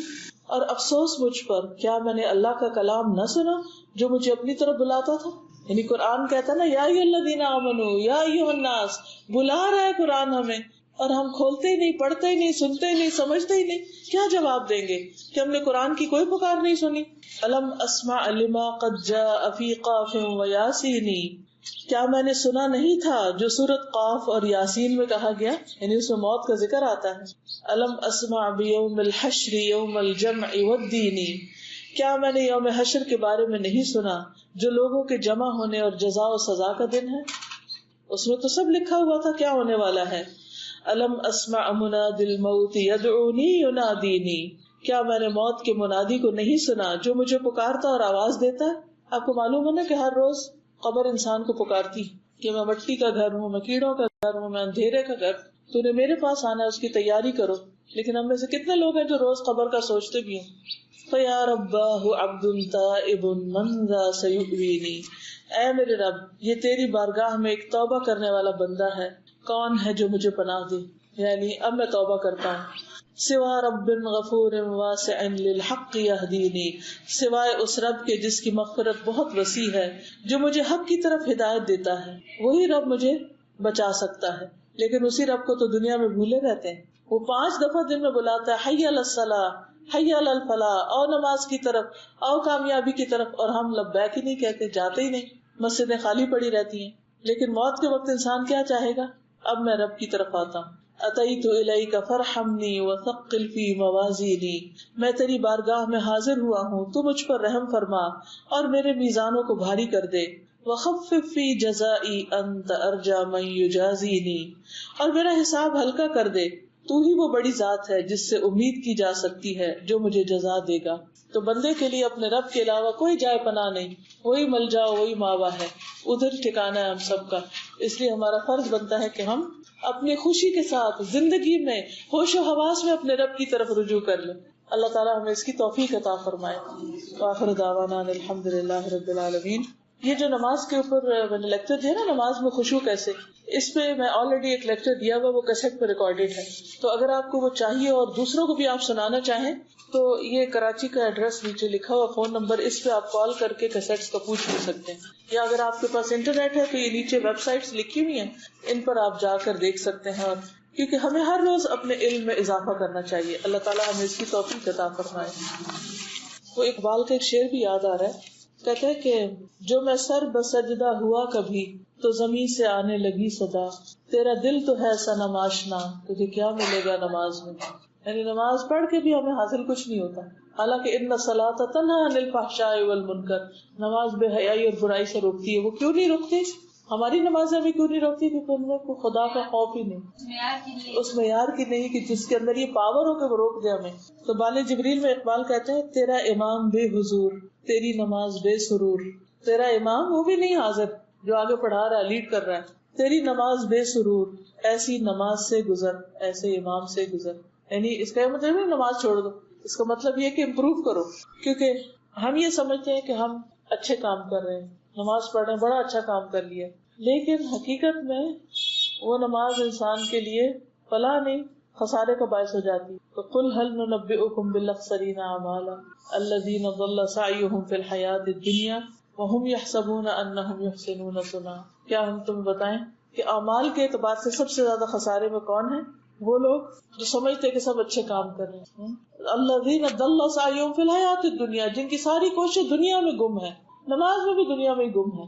اور افسوس مجھ پر، کیا میں نے اللہ کا کلام نہ سنا جو مجھے اپنی طرف بلاتا تھا؟ یعنی قرآن کہتا نا یا ایھا الذین آمنوا یا ایھا الناس، بلا رہا ہے قرآن ہمیں، اور ہم کھولتے ہی نہیں، پڑھتے ہی نہیں، سنتے ہی نہیں، سمجھتے ہی نہیں، کیا جواب دیں گے کہ ہم نے قرآن کی کوئی پکار نہیں سنی؟ الم اسمع لما قد جاء فی قاف و یاسین، کیا میں نے سنا نہیں تھا جو سورۃ قاف اور یاسین میں کہا گیا، یعنی اس میں موت کا ذکر آتا ہے۔ الم اسمع بیوم الحشر یوم الجمع والدین، کیا میں نے یوم حشر کے بارے میں نہیں سنا جو لوگوں کے جمع ہونے اور جزا و سزا کا دن ہے؟ اس میں تو سب لکھا ہوا تھا کیا ہونے والا ہے۔ الم اسمع منادی الموت یدعونی ینادینی، کیا میں نے موت کے منادی کو نہیں سنا جو مجھے پکارتا اور آواز دیتا ہے؟ آپ کو معلوم ہے نا کہ ہر روز قبر انسان کو پکارتی کہ میں مٹی کا گھر ہوں، میں کیڑوں کا گھر ہوں، میں اندھیرے کا گھر، تو نے میرے پاس آنا ہے، اس کی تیاری کرو۔ لیکن ہم میں سے کتنے لوگ ہیں جو روز قبر کا سوچتے بھی ہیں؟ فَيَا رَبَّاهُ عَبْدٌ تَائِبٌ مَنْ ذَا سَيُؤْوِينِي، اے میرے رب، یہ تیری بارگاہ میں ایک توبہ کرنے والا بندہ ہے، کون ہے جو مجھے پناہ دے؟ یعنی اب میں توبہ کرتا ہوں۔ سوا رب غفور واسع للحق یہدینی، سوائے اس رب کے جس کی مغفرت بہت وسیع ہے، جو مجھے حق کی طرف ہدایت دیتا ہے، وہی رب مجھے بچا سکتا ہے۔ لیکن اسی رب کو تو دنیا میں بھولے رہتے ہیں۔ وہ 5 دفعہ دن میں بلاتا ہے حی علی الصلاۃ، حی علی الفلاح، او نماز کی طرف، او کامیابی کی طرف، اور ہم لبیک ہی نہیں کہتے، جاتے ہی نہیں، مسجدیں خالی پڑی رہتی ہیں۔ لیکن موت کے وقت انسان کیا چاہے گا؟ اب میں رب کی طرف آتا ہوں۔ اتیت الیک فرحمنی وثقل فی موازینی، میں تیری بارگاہ میں حاضر ہوا ہوں، تو مجھ پر رحم فرما اور میرے میزانوں کو بھاری کر دے۔ وخفف فی جزائی انت ارجى من یجازینی، اور میرا حساب ہلکا کر دے، تو ہی وہ بڑی ذات ہے جس سے امید کی جا سکتی ہے جو مجھے جزا دے گا۔ تو بندے کے لیے اپنے رب کے علاوہ کوئی جائے پناہ نہیں، وہی ملجا وہی ماوا ہے، ادھر ٹھکانا ہے ہم سب کا۔ اس لیے ہمارا فرض بنتا ہے کہ ہم اپنی خوشی کے ساتھ زندگی میں ہوش و حواس میں اپنے رب کی طرف رجوع کر لیں۔ اللہ تعالیٰ ہمیں اس کی توفیق عطا فرمائے۔ وآخر دعوانا الحمدللہ رب العالمین۔ یہ جو نماز کے اوپر میں نے لیکچر دیا نا، نماز میں خشوع کیسے، اس پہ میں آلریڈی ایک لیکچر دیا ہوا، وہ کیسٹ پہ ریکارڈیڈ ہے، تو اگر آپ کو وہ چاہیے اور دوسروں کو بھی آپ سنانا چاہیں تو یہ کراچی کا ایڈریس نیچے لکھا ہوا، فون نمبر، اس پہ آپ کال کر کے کیسٹس کا پوچھ بھی سکتے ہیں، یا اگر آپ کے پاس انٹرنیٹ ہے تو یہ نیچے ویب سائٹس لکھی ہوئی ہیں، ان پر آپ جا کر دیکھ سکتے ہیں۔ اور کیونکہ ہمیں ہر روز اپنے علم میں اضافہ کرنا چاہیے، اللہ تعالیٰ ہمیں اس کی توفیق عطا فرمائے۔ وہ اقبال کا ایک شعر بھی یاد آ رہا ہے، کہتے ہیں کہ جو میں سر بسجدہ ہوا کبھی تو زمین سے آنے لگی صدا، تیرا دل تو ہے صنم آشنا، تجھے کیا ملے گا نماز میں؟ یعنی نماز پڑھ کے بھی ہمیں حاصل کچھ نہیں ہوتا، حالانکہ ان الصلاۃ تنہی عن الفحشاء والمنکر، نماز بے حیائی اور برائی سے روکتی ہے۔ وہ کیوں نہیں روکتی؟ ہماری نمازیں بھی کیوں نہیں روکتی؟ کیونکہ ان میں کوئی خدا کا خوف ہی نہیں، اس معیار کی نہیں کہ جس کے اندر یہ پاور ہو کہ وہ روک دے ہمیں۔ تو بال جبریل میں اقبال کہتے ہیں تیرا امام بے حضور، تیری نماز بے سرور، تیرا امام وہ بھی نہیں حاضر جو آگے پڑھا رہا ہے، لیڈ کر رہا ہے، تیری نماز بے سرور، ایسی نماز سے گزر، ایسے امام سے گزر۔ یعنی اس کا مطلب نہیں نماز چھوڑ دو، اس کا مطلب یہ کہ امپروو کرو، کیونکہ ہم یہ سمجھتے ہیں کہ ہم اچھے کام کر رہے ہیں، نماز پڑھ رہے ہیں، بڑا اچھا کام کر لیا، لیکن حقیقت میں وہ نماز انسان کے لیے فلاح نہیں خسارے کا باعث ہو جاتی. تو قل هل ننبئكم بالاخسرین اعمالا الذین ضل سعیهم فی الحیاۃ الدنیا وهم یحسبون انهم یحسنون صنعا. کیا ہم تمہیں بتائیں کہ اعمال کے اعتبار سے سب سے زیادہ خسارے میں کون ہیں؟ وہ لوگ جو سمجھتے کہ سب اچھے کام کر رہے ہیں. الذین ضل سعیهم فی الحیاۃ الدنیا، جن کی ساری کوشش دنیا میں گم ہے، نماز میں بھی دنیا میں ہی گم ہے.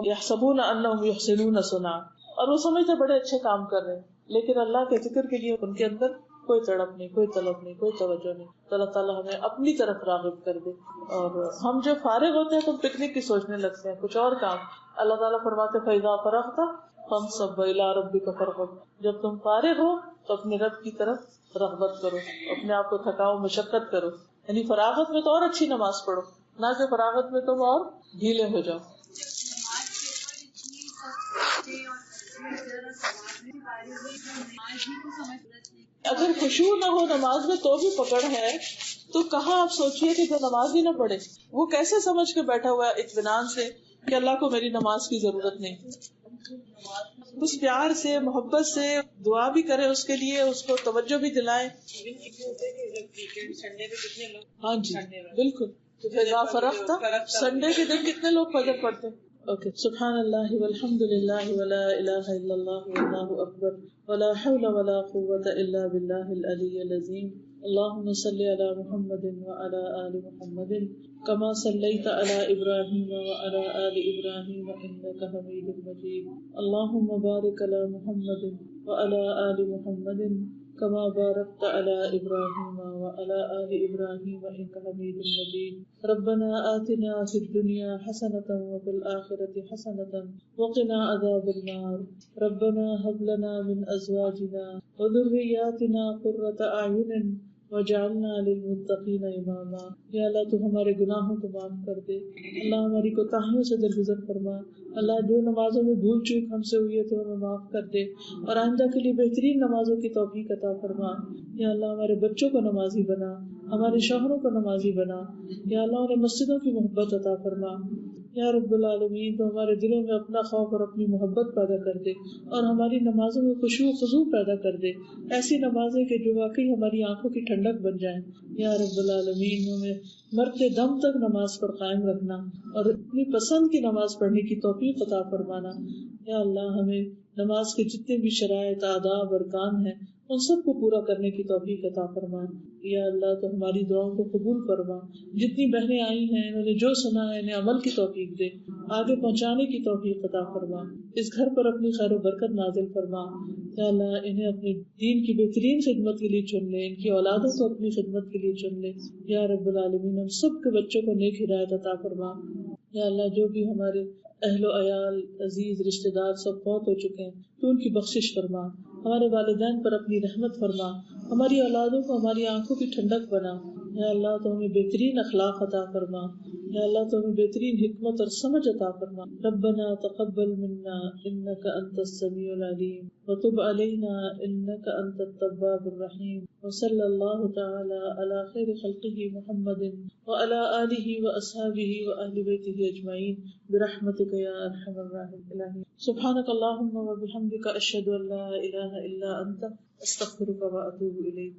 یحسبون انهم یحسنون صنعا، اور وہ سمجھتے بڑے اچھے کام کر رہے ہیں، لیکن اللہ کے ذکر کے لیے ان کے اندر کوئی تڑپ نہیں، کوئی طلب نہیں، کوئی توجہ نہیں. تو اللہ تعالیٰ ہمیں اپنی طرف راغب کر دے. اور ہم جو فارغ ہوتے ہیں تو پکنک کی سوچنے لگتے ہیں، کچھ اور کام. اللہ تعالیٰ فرماتے فَإِذَا فَرَغْتَ فَانصَبْ وَإِلَىٰ رَبِّكَ فَارْغَب. جب تم فارغ ہو تو اپنے رب کی طرف رغبت کرو، اپنے آپ کو تھکاؤ، مشقت کرو. یعنی فراغت میں تو اور اچھی نماز پڑھو، نہ کہ فراغت میں تم اور ڈھیلے ہو جاؤ. اگر خشوع نہ ہو نماز میں تو بھی پکڑ ہے، تو کہاں آپ سوچیے کہ جو نماز ہی نہ پڑھے وہ کیسے سمجھ کے بیٹھا ہوا ہے اطمینان سے کہ اللہ کو میری نماز کی ضرورت نہیں. اس پیار سے، محبت سے دعا بھی کرے اس کے لیے، اس کو توجہ بھی دلائے. ہاں جی بالکل. فَإِذَا فَرَغْتَ سنڈے کے دن کتنے لوگ فجر پڑھتے ہیں؟ اوکے. سبحان اللہ والحمد للہ ولا الہ الا اللہ واللہ اکبر ولا حول ولا قوة الا باللہ العلی العظیم. اللہم صلی علی محمد وعلی آل محمد کما صلیت علی ابراہیم وعلی آل ابراہیم انک حمید مجید. اللہم بارک علی محمد وعلی آل محمد کما بارکت علی ابراہیم وعلی آل ابراہیم انک حمید مجید. ربنا آتنا فی الدنیا حسنۃ وفی الآخرۃ حسنۃ وقنا عذاب النار. ربنا هب لنا من ازواجنا وذریاتنا قرۃ اعین وجعلنا للمتقین اماما. یا اللہ تو ہمارے گناہوں کو معاف کر دے، اللہ ہماری کوتاہیوں سے درگزر فرما. اللہ جو نمازوں میں بھول چوک ہم سے ہوئی ہے تو ہمیں معاف کر دے، اور آئندہ کے لیے بہترین نمازوں کی توفیق عطا فرما. یا اللہ ہمارے بچوں کو نمازی بنا، ہمارے شوہروں کو نمازی بنا. یا اللہ انہیں مسجدوں کی محبت عطا فرما. یا رب العالمین تو ہمارے دلوں میں اپنا خوف اور اپنی محبت پیدا کر دے، اور ہماری نمازوں میں خشوع و خضوع پیدا کر دے، ایسی نمازیں کہ جو واقعی ہماری آنکھوں کی ٹھنڈک بن جائیں. یا رب العالمین ہمیں مرتے دم تک نماز پر قائم رکھنا اور اپنی پسند کی نماز پڑھنے کی توفیق عطا فرمانا. یا اللہ ہمیں نماز کے جتنے بھی شرائط، آداب، ارکان ہیں ان سب کو پورا کرنے کی توفیق عطا فرما. یا اللہ تو ہماری دعاؤں کو قبول فرما. جتنی بہنیں آئی ہیں انہوں نے جو سنا ہے انہیں عمل کی توفیق دے، آگے پہنچانے کی توفیق عطا فرما. اس گھر پر اپنی خیر و برکت نازل فرما. یا اللہ انہیں اپنے دین کی بہترین خدمت کے لیے چن لے، ان کی اولادوں کو اپنی خدمت کے لیے چن لے. یا رب العالمین ہم سب کے بچوں کو نیک ہدایت عطا فرما. یا اللہ جو بھی ہمارے اہل و عیال، عزیز رشتہ دار سب فوت ہو چکے ہیں تو ان کی بخشش فرما. ہمارے والدین پر اپنی رحمت فرما. ہماری اولادوں کو ہماری آنکھوں کی ٹھنڈک بنا. یا اللہ تو ہمیں بہترین اخلاق عطا فرما. یا اللہ تو ہمیں بہترین حکمت اور سمجھ عطا فرما. ربنا تقبل منا انك انت السميع العليم وتب علينا انك انت التواب الرحيم. وصلى الله تعالى على خير خلقه محمد وعلى آله واصحابه واهل بيته اجمعين برحمتك يا ارحم الراحمين. سبحانك اللهم وبحمدك اشهد ان لا اله الا انت استغفرك واتوب اليك.